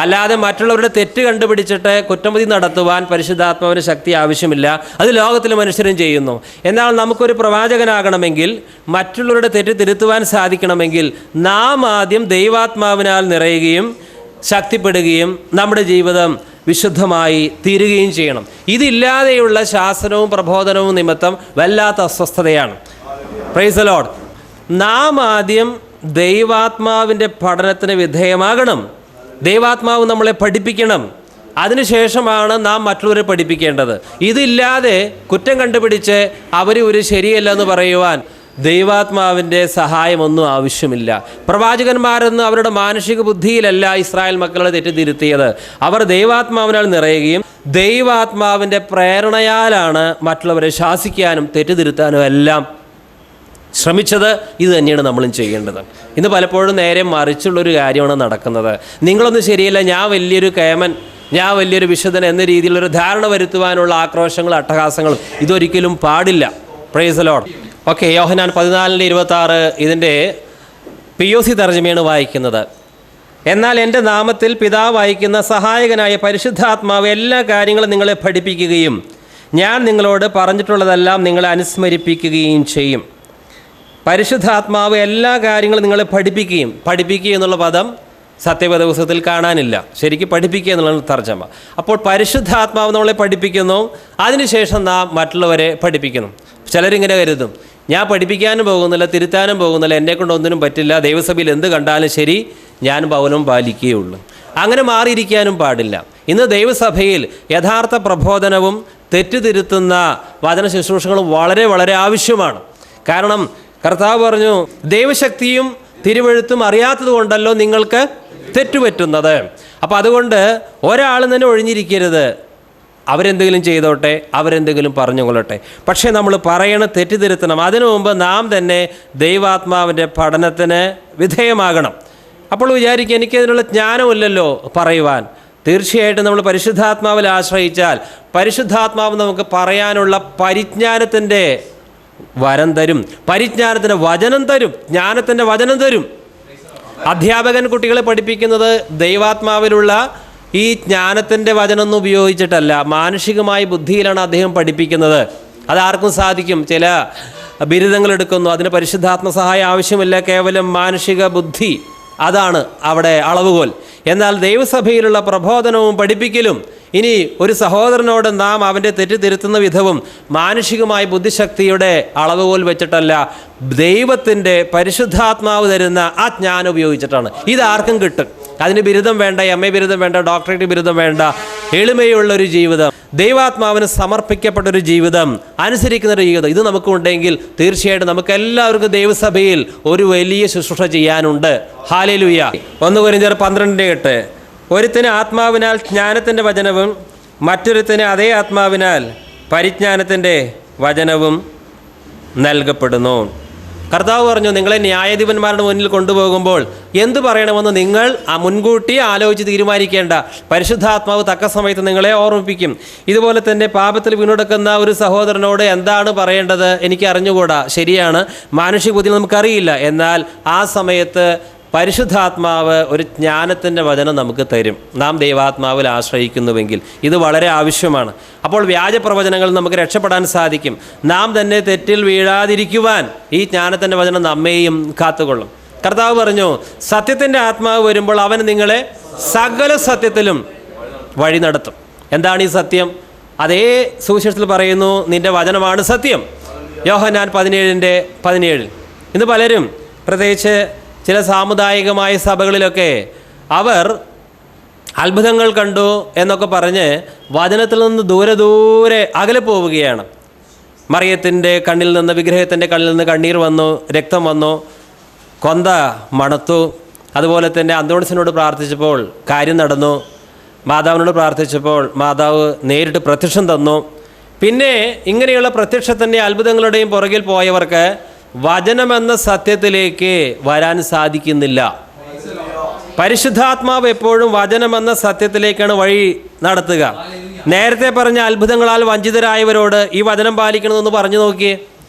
അല്ലാതെ മറ്റുള്ളവരുടെ തെറ്റ് കണ്ടുപിടിച്ചിട്ട് കുറ്റമതി നടത്തുവാൻ പരിശുദ്ധാത്മാവിൻ്റെ ശക്തി ആവശ്യമില്ല. അത് ലോകത്തിലെ മനുഷ്യരും ചെയ്യുന്നു. എന്നാൽ നമുക്കൊരു പ്രവാചകനാകണമെങ്കിൽ, മറ്റുള്ളവരുടെ തെറ്റ് തിരുത്തുവാൻ സാധിക്കണമെങ്കിൽ നാം ആദ്യം ദൈവാത്മാവിനാൽ നിറയുകയും ശക്തിപ്പെടുകയും നമ്മുടെ ജീവിതം വിശുദ്ധമായി തീരുകയും ചെയ്യണം. ഇതില്ലാതെയുള്ള ശാസനവും പ്രബോധനവും നിമിത്തം വല്ലാത്ത അസ്വസ്ഥതയാണ്. Price the Lord. നാം ആദ്യം ദൈവാത്മാവിൻ്റെ പഠനത്തിന് വിധേയമാകണം. ദൈവാത്മാവ് നമ്മളെ പഠിപ്പിക്കണം. അതിനുശേഷമാണ് നാം മറ്റുള്ളവരെ പഠിപ്പിക്കേണ്ടത്. ഇതില്ലാതെ കുറ്റം കണ്ടുപിടിച്ച് അവർ ഒരു ശരിയല്ല എന്ന് പറയുവാൻ ദൈവാത്മാവിൻ്റെ സഹായമൊന്നും ആവശ്യമില്ല. പ്രവാചകന്മാരെന്ന് അവരുടെ മാനുഷിക ബുദ്ധിയിലല്ല ഇസ്രായേൽ മക്കളെ തെറ്റിതിരുത്തിയത്. അവർ ദൈവാത്മാവിനാൽ നിറയുകയും ദൈവാത്മാവിൻ്റെ പ്രേരണയാലാണ് മറ്റുള്ളവരെ ശാസിക്കാനും തെറ്റിതിരുത്താനും എല്ലാം ശ്രമിച്ചത്. ഇത് തന്നെയാണ് നമ്മളും ചെയ്യേണ്ടത്. ഇന്ന് പലപ്പോഴും നേരെ മറിച്ചുള്ളൊരു കാര്യമാണ് നടക്കുന്നത്. നിങ്ങളൊന്നും ശരിയല്ല, ഞാൻ വലിയൊരു കേമൻ, ഞാൻ വലിയൊരു വിശുദ്ധൻ എന്ന രീതിയിലൊരു ധാരണ വരുത്തുവാനുള്ള ആക്രോശങ്ങളും അട്ടഹാസങ്ങളും ഇതൊരിക്കലും പാടില്ല. Price the Lord. ഓക്കെ, യോഹന്നാൻ 14:26 ഇതിൻ്റെ POC തർജ്ജമയാണ് വായിക്കുന്നത്. എന്നാൽ എൻ്റെ നാമത്തിൽ പിതാവ് അയക്കുന്ന സഹായകനായ പരിശുദ്ധാത്മാവ് എല്ലാ കാര്യങ്ങളും നിങ്ങളെ പഠിപ്പിക്കുകയും ഞാൻ നിങ്ങളോട് പറഞ്ഞിട്ടുള്ളതെല്ലാം നിങ്ങളെ അനുസ്മരിപ്പിക്കുകയും ചെയ്യും. പരിശുദ്ധാത്മാവ് എല്ലാ കാര്യങ്ങളും നിങ്ങളെ പഠിപ്പിക്കുക എന്നുള്ള പദം സത്യവേദ പുസ്തകത്തിൽ കാണാനില്ല. ശരിക്കും പഠിപ്പിക്കുക എന്നുള്ള തർജ്ജമ. അപ്പോൾ പരിശുദ്ധാത്മാവ് നമ്മളെ പഠിപ്പിക്കുന്നു, അതിനുശേഷം നാം മറ്റുള്ളവരെ പഠിപ്പിക്കുന്നു. ചിലരിങ്ങനെ കരുതും, ഞാൻ പഠിപ്പിക്കാനും പോകുന്നില്ല, തിരുത്താനും പോകുന്നില്ല, എന്നെക്കൊണ്ട് ഒന്നിനും പറ്റില്ല, ദൈവസഭയിൽ എന്ത് കണ്ടാലും ശരി ഞാൻ മൗനം പാലിക്കുകയുള്ളൂ. അങ്ങനെ മാറിയിരിക്കാനും പാടില്ല. ഇന്ന് ദൈവസഭയിൽ യഥാർത്ഥ പ്രബോധനവും തെറ്റുതിരുത്തുന്ന വചന ശുശ്രൂഷകളും വളരെ വളരെ ആവശ്യമാണ്. കാരണം കർത്താവ് പറഞ്ഞു, ദൈവശക്തിയും തിരുവെഴുത്തും അറിയാത്തത് കൊണ്ടല്ലോ നിങ്ങൾക്ക് തെറ്റുപറ്റുന്നത്. അപ്പോൾ അതുകൊണ്ട് ഒരാളും തന്നെ ഒഴിഞ്ഞിരിക്കരുത്. അവരെന്തെങ്കിലും ചെയ്തോട്ടെ, അവരെന്തെങ്കിലും പറഞ്ഞുകൊള്ളട്ടെ. പക്ഷേ നമ്മൾ പറയണം, തെറ്റിതിരുത്തണം. അതിനു മുമ്പ് നാം തന്നെ ദൈവാത്മാവിൻ്റെ പഠനത്തിന് വിധേയമാകണം. അപ്പോൾ വിചാരിക്കുക, എനിക്കതിനുള്ള ജ്ഞാനമില്ലല്ലോ പറയുവാൻ. തീർച്ചയായിട്ടും നമ്മൾ പരിശുദ്ധാത്മാവിൽ ആശ്രയിച്ചാൽ പരിശുദ്ധാത്മാവ് നമുക്ക് പറയാനുള്ള പരിജ്ഞാനത്തിൻ്റെ വരം തരും, പരിജ്ഞാനത്തിൻ്റെ വചനം തരും, ജ്ഞാനത്തിൻ്റെ വചനം തരും. അധ്യാപകൻ കുട്ടികളെ പഠിപ്പിക്കുന്നത് ദൈവാത്മാവിലുള്ള ഈ ജ്ഞാനത്തിൻ്റെ വചനമൊന്നും ഉപയോഗിച്ചിട്ടല്ല, മാനുഷികമായ ബുദ്ധിയിലാണ് അദ്ദേഹം പഠിപ്പിക്കുന്നത്. അതാർക്കും സാധിക്കും. ചില ബിരുദങ്ങൾ എടുക്കുന്നു, അതിന് പരിശുദ്ധാത്മ സഹായം ആവശ്യമില്ല, കേവലം മാനുഷിക ബുദ്ധി, അതാണ് അവിടെ അളവുകോൽ. എന്നാൽ ദൈവസഭയിലുള്ള പ്രബോധനവും പഠിപ്പിക്കലും, ഇനി ഒരു സഹോദരനോട് നാം അവൻ്റെ തെറ്റ് തിരുത്തുന്ന വിധവും മാനുഷികമായ ബുദ്ധിശക്തിയുടെ അളവുകോൽ വെച്ചിട്ടല്ല, ദൈവത്തിൻ്റെ പരിശുദ്ധാത്മാവ് തരുന്ന ആ ജ്ഞാനം ഉപയോഗിച്ചിട്ടാണ്. ഇതാർക്കും കിട്ടും. അതിന് ബിരുദം വേണ്ട, MA ബിരുദം വേണ്ട, ഡോക്ടറേറ്റ് ബിരുദം വേണ്ട. എളിമയുള്ളൊരു ജീവിതം, ദൈവാത്മാവിന് സമർപ്പിക്കപ്പെട്ടൊരു ജീവിതം, അനുസരിക്കുന്നൊരു ജീവിതം, ഇത് നമുക്കുണ്ടെങ്കിൽ തീർച്ചയായിട്ടും നമുക്കെല്ലാവർക്കും ദൈവസഭയിൽ ഒരു വലിയ ശുശ്രൂഷ ചെയ്യാനുണ്ട്. ഹല്ലേലൂയ. 1 കൊരിന്ത്യർ 12:8 ഒരുത്തിന് ആത്മാവിനാൽ ജ്ഞാനത്തിൻ്റെ വചനവും മറ്റൊരുത്തിന് അതേ ആത്മാവിനാൽ പരിജ്ഞാനത്തിൻ്റെ വചനവും നൽകപ്പെടുന്നു. കർത്താവ് പറഞ്ഞു, നിങ്ങളെ ന്യായാധിപന്മാരുടെ മുന്നിൽ കൊണ്ടുപോകുമ്പോൾ എന്തു പറയണമെന്ന് നിങ്ങൾ മുൻകൂട്ടി ആലോചിച്ച് തീരുമാനിക്കേണ്ട. പരിശുദ്ധാത്മാവ് തക്ക സമയത്ത് നിങ്ങളെ ഓർമ്മിപ്പിക്കും. ഇതുപോലെ തന്നെ പാപത്തിൽ വീണെടുക്കുന്ന ഒരു സഹോദരനോട് എന്താണ് പറയേണ്ടത് എനിക്ക് അറിഞ്ഞുകൂടാ. ശരിയാണ്, മാനുഷിക ബുദ്ധി നമുക്കറിയില്ല. എന്നാൽ ആ സമയത്ത് പരിശുദ്ധാത്മാവ് ഒരു ജ്ഞാനത്തിൻ്റെ വചനം നമുക്ക് തരും, നാം ദൈവാത്മാവിൽ ആശ്രയിക്കുന്നുവെങ്കിൽ. ഇത് വളരെ ആവശ്യമാണ്. അപ്പോൾ വ്യാജപ്രവചനങ്ങൾ നമുക്ക് രക്ഷപ്പെടാൻ സാധിക്കും. നാം തന്നെ തെറ്റിൽ വീഴാതിരിക്കുവാൻ ഈ ജ്ഞാനത്തിൻ്റെ വചനം നമ്മെയും കാത്തുകൊള്ളും. കർത്താവ് പറഞ്ഞു, സത്യത്തിൻ്റെ ആത്മാവ് വരുമ്പോൾ അവൻ നിങ്ങളെ സകല സത്യത്തിലും വഴി നടത്തും. എന്താണ് ഈ സത്യം? അതേ സുവിശേഷത്തിൽ പറയുന്നു, നിൻ്റെ വചനമാണ് സത്യം. യോഹന്നാൻ 17:17. ഇന്ന് പലരും, പ്രത്യേകിച്ച് ചില സാമുദായികമായ സഭകളിലൊക്കെ, അവർ അത്ഭുതങ്ങൾ കണ്ടു എന്നൊക്കെ പറഞ്ഞ് വചനത്തിൽ നിന്ന് ദൂരെ അകലെ പോവുകയാണ്. മറിയത്തിൻ്റെ കണ്ണിൽ നിന്ന്, വിഗ്രഹത്തിൻ്റെ കണ്ണിൽ നിന്ന് കണ്ണീർ വന്നു, രക്തം വന്നു, കൊന്ത മണത്തു. അതുപോലെ തന്നെ അന്തോണിസിനോട് പ്രാർത്ഥിച്ചപ്പോൾ കാര്യം നടന്നു. മാതാവിനോട് പ്രാർത്ഥിച്ചപ്പോൾ മാതാവ് നേരിട്ട് പ്രത്യക്ഷം തന്നു. പിന്നെ ഇങ്ങനെയുള്ള പ്രത്യക്ഷത്തിൻ്റെ അത്ഭുതങ്ങളുടെയും പുറകിൽ പോയവർക്ക് വചനമെന്ന സത്യത്തിലേക്ക് വരാൻ സാധിക്കുന്നില്ല. പരിശുദ്ധാത്മാവ് എപ്പോഴും വചനമെന്ന സത്യത്തിലേക്കാണ് വഴി നടത്തുക. നേരത്തെ പറഞ്ഞ അത്ഭുതങ്ങളാൽ വഞ്ചിതരായവരോട് ഈ വചനം പാലിക്കണമെന്ന് പറഞ്ഞു നോക്കിയേ.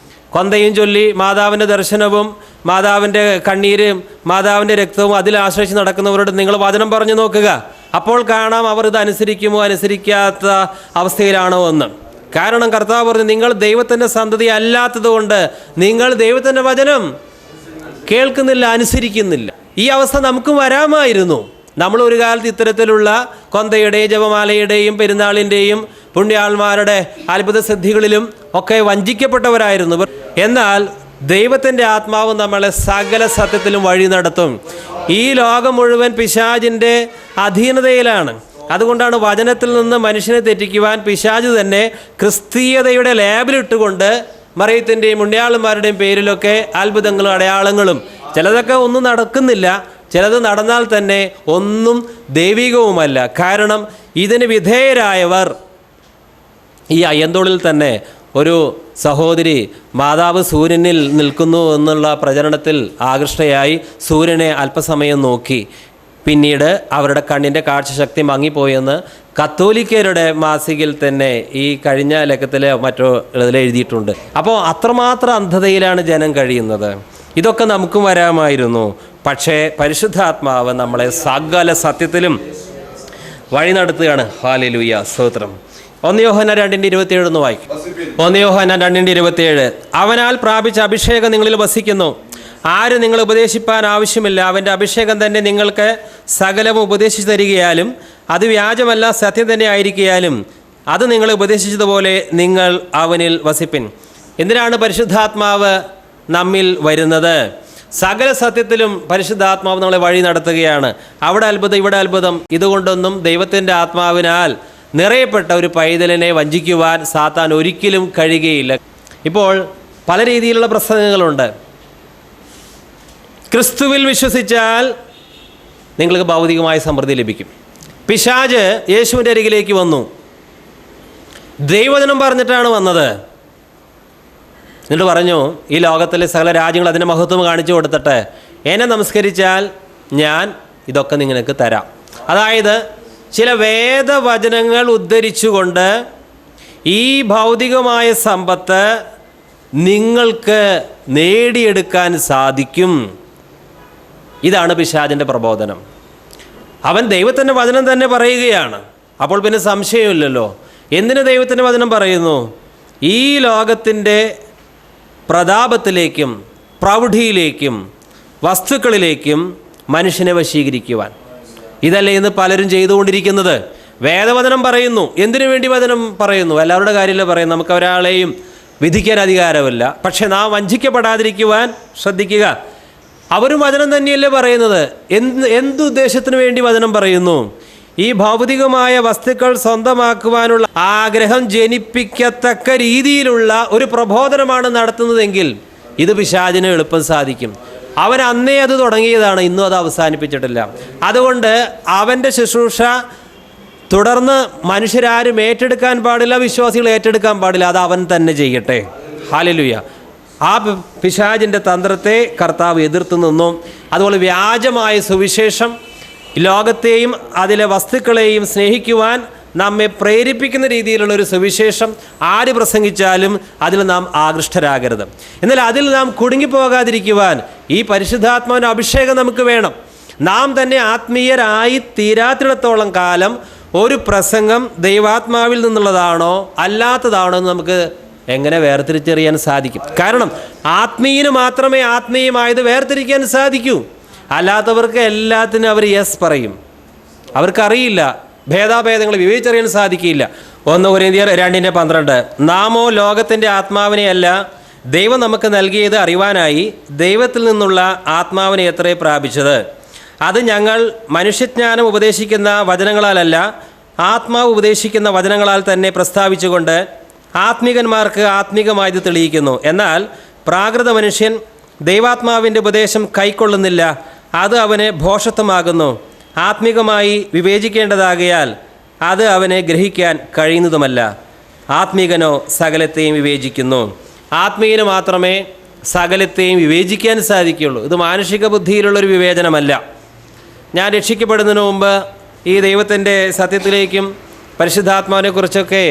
കൊന്തയും ചൊല്ലി മാതാവിൻ്റെ ദർശനവും മാതാവിൻ്റെ കണ്ണീരും മാതാവിൻ്റെ രക്തവും അതിൽ ആശ്രയിച്ച് നടക്കുന്നവരോട് നിങ്ങൾ വചനം പറഞ്ഞു നോക്കുക. അപ്പോൾ കാണാം അവർ ഇത് അനുസരിക്കുമോ അനുസരിക്കാത്ത അവസ്ഥയിലാണോ എന്ന്. കാരണം കർത്താവ് പറഞ്ഞു, നിങ്ങൾ ദൈവത്തിൻ്റെ സന്തതി അല്ലാത്തത് കൊണ്ട് നിങ്ങൾ ദൈവത്തിൻ്റെ വചനം കേൾക്കുന്നില്ല, അനുസരിക്കുന്നില്ല. ഈ അവസ്ഥ നമുക്കും വരാമായിരുന്നു. നമ്മൾ ഒരു കാലത്ത് ഇത്തരത്തിലുള്ള കൊന്തയുടെയും ജപമാലയുടെയും പെരുന്നാളിൻ്റെയും പുണ്യാളന്മാരുടെ അത്ഭുത സിദ്ധികളിലും ഒക്കെ വഞ്ചിക്കപ്പെട്ടവരായിരുന്നു. എന്നാൽ ദൈവത്തിൻ്റെ ആത്മാവ് നമ്മളെ സകല സത്യത്തിലും വഴി നടത്തും. ഈ ലോകം മുഴുവൻ പിശാചിൻ്റെ അധീനതയിലാണ്. അതുകൊണ്ടാണ് വചനത്തിൽ നിന്ന് മനുഷ്യനെ തെറ്റിക്കുവാൻ പിശാച് തന്നെ ക്രിസ്തീയതയുടെ ലേബലിട്ടുകൊണ്ട് മറിയത്തിൻ്റെയും പുണ്യാളന്മാരുടെയും പേരിലൊക്കെ അത്ഭുതങ്ങളും അടയാളങ്ങളും, ചിലതൊക്കെ ഒന്നും നടക്കുന്നില്ല, ചിലത് നടന്നാൽ തന്നെ ഒന്നും ദൈവികവുമല്ല. കാരണം ഇതിന് വിധേയരായവർ, ഈ അയ്യന്തോളിൽ തന്നെ ഒരു സഹോദരി മാതാവ് സൂര്യനിൽ നിൽക്കുന്നു എന്നുള്ള പ്രചരണത്തിൽ ആകൃഷ്ടയായി സൂര്യനെ അല്പസമയം നോക്കി. പിന്നീട് അവരുടെ കണ്ണിൻ്റെ കാഴ്ചശക്തി മങ്ങിപ്പോയെന്ന് കത്തോലിക്കരുടെ മാസികയിൽ തന്നെ ഈ കഴിഞ്ഞ ലക്കത്തിലെ മറ്റോ ഇതിൽ എഴുതിയിട്ടുണ്ട്. അപ്പോൾ അത്രമാത്രം അന്ധതയിലാണ് ജനം കഴിയുന്നത്. ഇതൊക്കെ നമുക്കും വരാമായിരുന്നു. പക്ഷേ പരിശുദ്ധാത്മാവ് നമ്മളെ സകല സത്യത്തിലും വഴി നടത്തുകയാണ്. ഹല്ലേലൂയ, സ്തോത്രം. 1 യോഹന്നാൻ 2:27 എന്ന് വായിക്കും. 1 യോഹന്നാൻ 2:27. അവനാൽ പ്രാപിച്ച അഭിഷേകം നിങ്ങളിൽ വസിക്കുന്നു. ആരും നിങ്ങൾ ഉപദേശിപ്പാൻ ആവശ്യമില്ല. അവൻ്റെ അഭിഷേകം തന്നെ നിങ്ങൾക്ക് സകലവും ഉപദേശിച്ചു തരികയാലും അത് വ്യാജമല്ല, സത്യം തന്നെ ആയിരിക്കയാലും അത് നിങ്ങൾ ഉപദേശിച്ചതുപോലെ നിങ്ങൾ അവനിൽ വസിപ്പിൻ. എന്തിനാണ് പരിശുദ്ധാത്മാവ് നമ്മിൽ വരുന്നത്? സകല സത്യത്തിലും പരിശുദ്ധാത്മാവ് നമ്മളെ വഴി നടത്തുകയാണ്. അവിടെ അത്ഭുതം, ഇവിടെ അത്ഭുതം. ഇതുകൊണ്ടൊന്നും ദൈവത്തിൻ്റെ ആത്മാവിനാൽ നിറയപ്പെട്ട ഒരു പൈതലിനെ വഞ്ചിക്കുവാൻ സാത്താൻ ഒരിക്കലും കഴിയുകയില്ല. ഇപ്പോൾ പല രീതിയിലുള്ള പ്രസംഗങ്ങളുണ്ട്. ക്രിസ്തുവിൽ വിശ്വസിച്ചാൽ നിങ്ങൾക്ക് ഭൗതികമായ സമൃദ്ധി ലഭിക്കും. പിശാച് യേശുവിൻ്റെ അരികിലേക്ക് വന്നു, ദൈവവചനം പറഞ്ഞിട്ടാണ് വന്നത്. എന്നിട്ട് പറഞ്ഞു, ഈ ലോകത്തിലെ സകല രാജ്യങ്ങൾ അതിൻ്റെ മഹത്വം കാണിച്ചു കൊടുത്തിട്ട് എന്നെ നമസ്കരിച്ചാൽ ഞാൻ ഇതൊക്കെ നിങ്ങൾക്ക് തരാം. അതായത് ചില വേദവചനങ്ങൾ ഉദ്ധരിച്ചുകൊണ്ട് ഈ ഭൗതികമായ സമ്പത്ത് നിങ്ങൾക്ക് നേടിയെടുക്കാൻ സാധിക്കും. ഇതാണ് പിശാചിൻ്റെ പ്രബോധനം. അവൻ ദൈവത്തിൻ്റെ വചനം തന്നെ പറയുകയാണ്. അപ്പോൾ പിന്നെ സംശയമില്ലല്ലോ. എന്തിന് ദൈവത്തിൻ്റെ വചനം പറയുന്നു? ഈ ലോകത്തിൻ്റെ പ്രതാപത്തിലേക്കും പ്രൗഢിയിലേക്കും വസ്തുക്കളിലേക്കും മനുഷ്യനെ വശീകരിക്കുവാൻ. ഇതല്ലേ ഇന്ന് പലരും ചെയ്തുകൊണ്ടിരിക്കുന്നത്. വേദവചനം പറയുന്നു. എന്തിനു വേണ്ടി വചനം പറയുന്നു? എല്ലാവരുടെ കാര്യമല്ല പറയും. നമുക്ക് ഒരാളെയും വിധിക്കാൻ അധികാരമില്ല. പക്ഷെ നാം വഞ്ചിക്കപ്പെടാതിരിക്കുവാൻ ശ്രദ്ധിക്കുക. അവരും വചനം തന്നെയല്ലേ പറയുന്നത്. എന്തുദ്ദേശത്തിന് വേണ്ടി വചനം പറയുന്നു? ഈ ഭൗതികമായ വസ്തുക്കൾ സ്വന്തമാക്കുവാനുള്ള ആഗ്രഹം ജനിപ്പിക്കത്തക്ക രീതിയിലുള്ള ഒരു പ്രബോധനമാണ് നടത്തുന്നതെങ്കിൽ ഇത് പിശാചിന് എളുപ്പം സാധിക്കും. അവൻ അന്നേ അത് തുടങ്ങിയതാണ്, ഇന്നും അത് അവസാനിപ്പിച്ചിട്ടില്ല. അതുകൊണ്ട് അവൻ്റെ ശുശ്രൂഷ തുടർന്ന് മനുഷ്യരാരും ഏറ്റെടുക്കാൻ പാടില്ല, വിശ്വാസികൾ ഏറ്റെടുക്കാൻ പാടില്ല. അത് അവൻ തന്നെ ചെയ്യട്ടെ. ഹല്ലേലൂയ. ആ പിശാചിൻ്റെ തന്ത്രത്തെ കർത്താവ് എതിർത്ത് നിന്നു. അതുപോലെ വ്യാജമായ സുവിശേഷം ലോകത്തെയും അതിലെ വസ്തുക്കളെയും സ്നേഹിക്കുവാൻ നമ്മെ പ്രേരിപ്പിക്കുന്ന രീതിയിലുള്ള ഒരു സുവിശേഷം ആര് പ്രസംഗിച്ചാലും അതിൽ നാം ആകൃഷ്ടരാകരുത്. എന്നാൽ അതിൽ നാം കുടുങ്ങിപ്പോകാതിരിക്കുവാൻ ഈ പരിശുദ്ധാത്മാവിൻ്റെ അഭിഷേകം നമുക്ക് വേണം. നാം തന്നെ ആത്മീയരായി തീരാത്തിടത്തോളം കാലം ഒരു പ്രസംഗം ദൈവാത്മാവിൽ നിന്നുള്ളതാണോ അല്ലാത്തതാണോ എന്ന് നമുക്ക് എങ്ങനെ വേർതിരിച്ചറിയാൻ സാധിക്കും? കാരണം ആത്മീയന് മാത്രമേ ആത്മീയമായത് വേർതിരിക്കാൻ സാധിക്കൂ. അല്ലാത്തവർക്ക് എല്ലാത്തിനും അവർ യെസ് പറയും. അവർക്കറിയില്ല, ഭേദാഭേദങ്ങൾ വിവേചിച്ചറിയാൻ സാധിക്കില്ല. 1 കൊരിന്ത്യർ 2:12. നാമോ ലോകത്തിൻ്റെ ആത്മാവിനെയല്ല ദൈവം നമുക്ക് നൽകിയത് അറിവാനായി ദൈവത്തിൽ നിന്നുള്ള ആത്മാവിനെ എത്രേ പ്രാപിച്ചത്. അത് ഞങ്ങൾ മനുഷ്യജ്ഞാനം ഉപദേശിക്കുന്ന വചനങ്ങളാലല്ല, ആത്മാവ് ഉപദേശിക്കുന്ന വചനങ്ങളാൽ തന്നെ പ്രസ്താവിച്ചുകൊണ്ട് ആത്മീകന്മാർക്ക് ആത്മീകമായത് തെളിയിക്കുന്നു. എന്നാൽ പ്രാകൃത മനുഷ്യൻ ദൈവാത്മാവിൻ്റെ ഉപദേശം കൈക്കൊള്ളുന്നില്ല, അത് അവന് ഭോഷത്വമാകുന്നു. ആത്മീകമായി വിവേചിക്കേണ്ടതാകയാൽ അത് അവനെ ഗ്രഹിക്കാൻ കഴിയുന്നതുമല്ല. ആത്മീകനോ സകലത്തെയും വിവേചിക്കുന്നു. ആത്മീയന് മാത്രമേ സകലത്തെയും വിവേചിക്കാൻ സാധിക്കുകയുള്ളൂ. ഇത് മാനുഷിക ബുദ്ധിയിലുള്ളൊരു വിവേചനമല്ല. ഞാൻ രക്ഷിക്കപ്പെടുന്നതിന് മുമ്പ് ഈ ദൈവത്തിൻ്റെ സത്യത്തിലേക്കും പരിശുദ്ധാത്മാവിനെക്കുറിച്ചൊക്കെ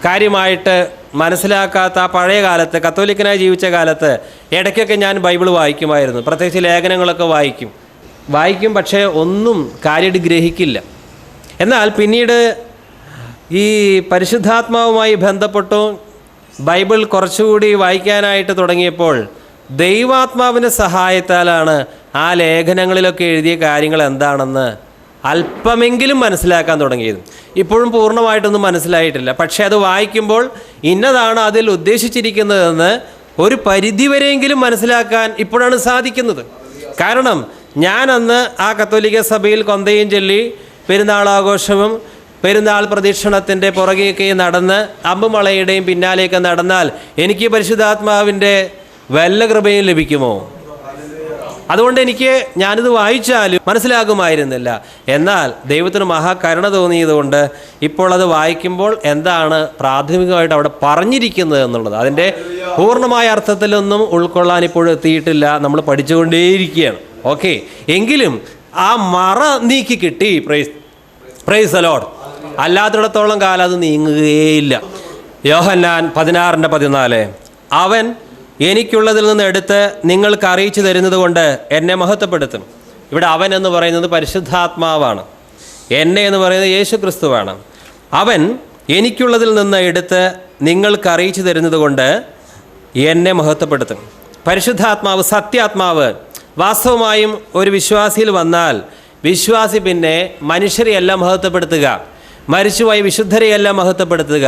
കാര്യമായിട്ട് മനസ്സിലാക്കാത്ത ആ പഴയ കാലത്ത്, കത്തോലിക്കനായി ജീവിച്ച കാലത്ത് ഇടയ്ക്കൊക്കെ ഞാൻ ബൈബിൾ വായിക്കുമായിരുന്നു. പ്രത്യേകിച്ച് ലേഖനങ്ങളൊക്കെ വായിക്കും, പക്ഷേ ഒന്നും കാര്യമായിട്ട് ഗ്രഹിക്കില്ല. എന്നാൽ പിന്നീട് ഈ പരിശുദ്ധാത്മാവുമായി ബന്ധപ്പെട്ടു ബൈബിൾ കുറച്ചുകൂടി വായിക്കാനായിട്ട് തുടങ്ങിയപ്പോൾ ദൈവാത്മാവിൻ്റെ സഹായത്താലാണ് ആ ലേഖനങ്ങളിലൊക്കെ എഴുതിയ കാര്യങ്ങൾ എന്താണെന്ന് അല്പമെങ്കിലും മനസ്സിലാക്കാൻ തുടങ്ങിയത്. ഇപ്പോഴും പൂർണ്ണമായിട്ടൊന്നും മനസ്സിലായിട്ടില്ല, പക്ഷേ അത് വായിക്കുമ്പോൾ ഇന്നതാണ് അതിൽ ഉദ്ദേശിച്ചിരിക്കുന്നതെന്ന് ഒരു പരിധിവരെയെങ്കിലും മനസ്സിലാക്കാൻ ഇപ്പോഴാണ് സാധിക്കുന്നത്. കാരണം ഞാൻ അന്ന് ആ കത്തോലിക്ക സഭയിൽ കൊന്തയും ചൊല്ലി പെരുന്നാളാഘോഷവും പെരുന്നാൾ പ്രദക്ഷിണത്തിൻ്റെ പുറകെയൊക്കെ നടന്ന് അമ്പുമളയുടെയും പിന്നാലെയൊക്കെ നടന്നാൽ എനിക്ക് പരിശുദ്ധാത്മാവിൻ്റെ വല്ല കൃപയും ലഭിക്കുമോ? അതുകൊണ്ട് ഞാനിത് വായിച്ചാലും മനസ്സിലാകുമായിരുന്നില്ല. എന്നാൽ ദൈവത്തിന് മഹാകരുണ തോന്നിയതുകൊണ്ട് ഇപ്പോൾ അത് വായിക്കുമ്പോൾ എന്താണ് പ്രാഥമികമായിട്ട് അവിടെ പറഞ്ഞിരിക്കുന്നത് എന്നുള്ളത് അതിൻ്റെ പൂർണ്ണമായ അർത്ഥത്തിലൊന്നും ഉൾക്കൊള്ളാൻ ഇപ്പോഴും എത്തിയിട്ടില്ല. നമ്മൾ പഠിച്ചുകൊണ്ടേയിരിക്കുകയാണ്. ഓക്കെ, എങ്കിലും ആ മറ നീക്കി കിട്ടി. Price the Lord. അല്ലാത്തിടത്തോളം കാലം അത് നീങ്ങുകയില്ല. യോഹന്നാൻ 16:14 അവൻ എനിക്കുള്ളതിൽ നിന്ന് എടുത്ത് നിങ്ങൾക്ക് അറിയിച്ചു തരുന്നത് കൊണ്ട് എന്നെ മഹത്വപ്പെടുത്തും. ഇവിടെ അവൻ എന്ന് പറയുന്നത് പരിശുദ്ധാത്മാവാണ്, എന്നെ എന്ന് പറയുന്നത് യേശു ക്രിസ്തുവാണ്. അവൻ എനിക്കുള്ളതിൽ നിന്ന് എടുത്ത് നിങ്ങൾക്ക് അറിയിച്ചു തരുന്നത് കൊണ്ട് എന്നെ മഹത്വപ്പെടുത്തും. പരിശുദ്ധാത്മാവ്, സത്യാത്മാവ് വാസ്തവമായും ഒരു വിശ്വാസിയിൽ വന്നാൽ വിശ്വാസി പിന്നെ മനുഷ്യരെയല്ല മഹത്വപ്പെടുത്തുക, മരിച്ചുപോയ വിശുദ്ധരെയല്ല മഹത്വപ്പെടുത്തുക,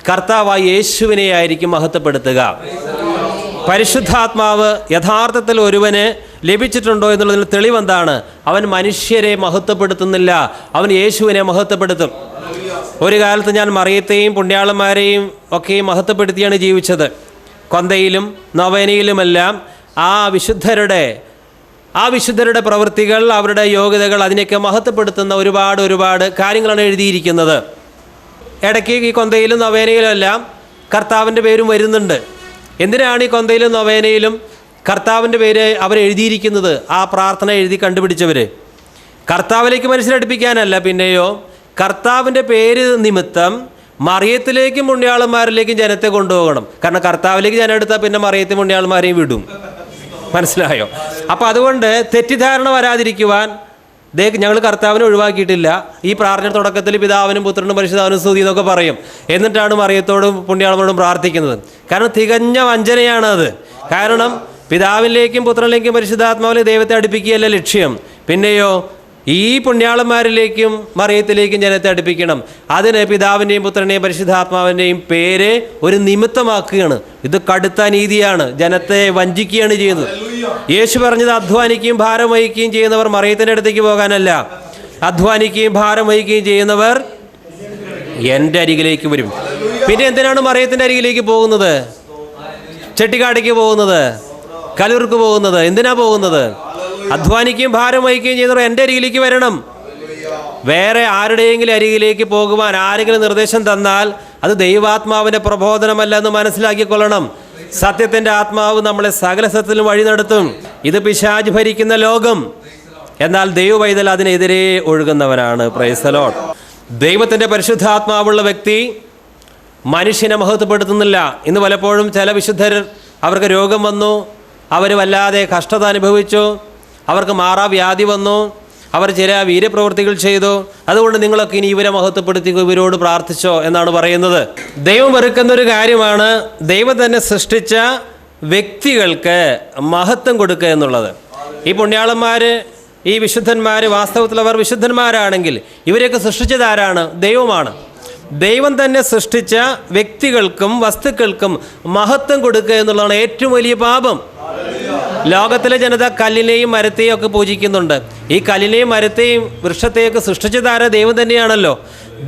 കർത്താവായ യേശുവിനെയായിരിക്കും മഹത്വപ്പെടുത്തുക. പരിശുദ്ധാത്മാവ് യഥാർത്ഥത്തിൽ ഒരുവന് ലഭിച്ചിട്ടുണ്ടോ എന്നുള്ളതിന് തെളിവെന്താണ്? അവൻ മനുഷ്യരെ മഹത്വപ്പെടുത്തുന്നില്ല, അവൻ യേശുവിനെ മഹത്വപ്പെടുത്തും. ഒരു കാലത്ത് ഞാൻ മറിയത്തെയും പുണ്യാളന്മാരെയും ഒക്കെ മഹത്വപ്പെടുത്തിയാണ് ജീവിച്ചത്. കൊന്തയിലും നൊവേനയിലുമെല്ലാം ആ വിശുദ്ധരുടെ പ്രവൃത്തികൾ, അവരുടെ യോഗ്യതകൾ, അതിനെയൊക്കെ മഹത്വപ്പെടുത്തുന്ന ഒരുപാട് കാര്യങ്ങളാണ് എഴുതിയിരിക്കുന്നത്. ഇടയ്ക്ക് ഈ കൊന്തയിലും നൊവേനയിലും എല്ലാം കർത്താവിൻ്റെ പേരും വരുന്നുണ്ട്. എന്തിനാണ് ഈ കൊന്തയിലും നൊവേനയിലും കർത്താവിൻ്റെ പേര് അവരെഴുതിയിരിക്കുന്നത്? ആ പ്രാർത്ഥന എഴുതി കണ്ടുപിടിച്ചവർ കർത്താവിലേക്ക് മനുഷ്യരടുപ്പിക്കാനല്ല, പിന്നെയോ കർത്താവിൻ്റെ പേര് നിമിത്തം മറിയത്തിലേക്കും പുണ്യാളന്മാരിലേക്കും ജനത്തെ കൊണ്ടുപോകണം. കാരണം കർത്താവിലേക്ക് ജനം എടുത്താൽ പിന്നെ മറിയത്തെ പുണ്യാളന്മാരെയും വിടും. മനസ്സിലായോ? അപ്പോൾ അതുകൊണ്ട് തെറ്റിദ്ധാരണ വരാതിരിക്കുവാൻ ഞങ്ങൾ കർത്താവിനെ ഒഴിവാക്കിയിട്ടില്ല. ഈ പ്രാർത്ഥന തുടക്കത്തിൽ പിതാവിനും പുത്രനും പരിശുദ്ധാവിനും സ്തുതി എന്നൊക്കെ പറയും. എന്നിട്ടാണ് മറിയത്തോടും പുണ്യാളന്മാരോടും പ്രാർത്ഥിക്കുന്നത്. കാരണം തികഞ്ഞ വഞ്ചനയാണത്. കാരണം പിതാവിലേക്കും പുത്രനിലേക്കും പരിശുദ്ധാത്മാവിലെ ദൈവത്തെ അടുപ്പിക്കുകയല്ല ലക്ഷ്യം, പിന്നെയോ ഈ പുണ്യാളന്മാരിലേക്കും മറിയത്തിലേക്കും ജനത്തെ അടുപ്പിക്കണം. അതിന് പിതാവിൻ്റെയും പുത്രൻ്റെയും പരിശുദ്ധാത്മാവിൻ്റെയും പേര് ഒരു നിമിത്തമാക്കുകയാണ്. ഇത് കടുത്ത നീതിയാണ്, ജനത്തെ വഞ്ചിക്കുകയാണ് ചെയ്യുന്നത്. യേശു പറഞ്ഞത് അധ്വാനിക്കുകയും ഭാരം വഹിക്കുകയും ചെയ്യുന്നവർ മറിയത്തിൻ്റെ അടുത്തേക്ക് പോകാനല്ല, അധ്വാനിക്കുകയും ഭാരം വഹിക്കുകയും ചെയ്യുന്നവർ എൻ്റെ അരികിലേക്ക് വരും. പിന്നെ എന്തിനാണ് മറിയത്തിൻ്റെ അരികിലേക്ക് പോകുന്നത്? ചെട്ടിക്കാടേക്ക് പോകുന്നത്, കലൂർക്ക് പോകുന്നത്? എന്തിനാ പോകുന്നത്? അധ്വാനിക്കുകയും ഭാരം വഹിക്കുകയും ചെയ്യുന്നവർ എൻ്റെ അരികിലേക്ക് വരണം. വേറെ ആരുടെയെങ്കിലും അരികിലേക്ക് പോകുവാൻ ആരെങ്കിലും നിർദ്ദേശം തന്നാൽ അത് ദൈവാത്മാവിൻ്റെ പ്രബോധനമല്ല എന്ന് മനസ്സിലാക്കിക്കൊള്ളണം. സത്യത്തിൻ്റെ ആത്മാവ് നമ്മളെ സകല സത്യത്തിലും വഴി നടത്തും. ഇത് പിശാച് ഭരിക്കുന്ന ലോകം, എന്നാൽ ദൈവവൈതൽ അതിനെതിരെ ഒഴുകുന്നവനാണ്. Price the Lord. ദൈവത്തിൻ്റെ പരിശുദ്ധാത്മാവുള്ള വ്യക്തി മനുഷ്യനെ മഹത്വപ്പെടുത്തുന്നില്ല. ഇന്ന് പലപ്പോഴും ചില വിശുദ്ധർ, അവർക്ക് രോഗം വന്നു, അവർ വല്ലാതെ കഷ്ടത അനുഭവിച്ചു, അവർക്ക് മാറാവ്യാധി വന്നു, അവർ ചില വീര്യപ്രവൃത്തികൾ ചെയ്തു, അതുകൊണ്ട് നിങ്ങളൊക്കെ ഇനി ഇവരെ മഹത്വപ്പെടുത്തി ഇവരോട് പ്രാർത്ഥിച്ചോ എന്നാണ് പറയുന്നത്. ദൈവം വെറുക്കുന്നൊരു കാര്യമാണ് ദൈവം തന്നെ സൃഷ്ടിച്ച വ്യക്തികൾക്ക് മഹത്വം കൊടുക്കുക എന്നുള്ളത്. ഈ പുണ്യാളന്മാർ, ഈ വിശുദ്ധന്മാർ, വാസ്തവത്തിൽ അവർ വിശുദ്ധന്മാരാണെങ്കിൽ ഇവരെയൊക്കെ സൃഷ്ടിച്ചത് ആരാണ്? ദൈവമാണ്. ദൈവം തന്നെ സൃഷ്ടിച്ച വ്യക്തികൾക്കും വസ്തുക്കൾക്കും മഹത്വം കൊടുക്കുക എന്നുള്ളതാണ് ഏറ്റവും വലിയ പാപം. ലോകത്തിലെ ജനത കല്ലിനെയും മരത്തെയും ഒക്കെ പൂജിക്കുന്നുണ്ട്. ഈ കല്ലിനെയും മരത്തെയും വൃക്ഷത്തെയൊക്കെ സൃഷ്ടിച്ചതാര? ദൈവം തന്നെയാണല്ലോ.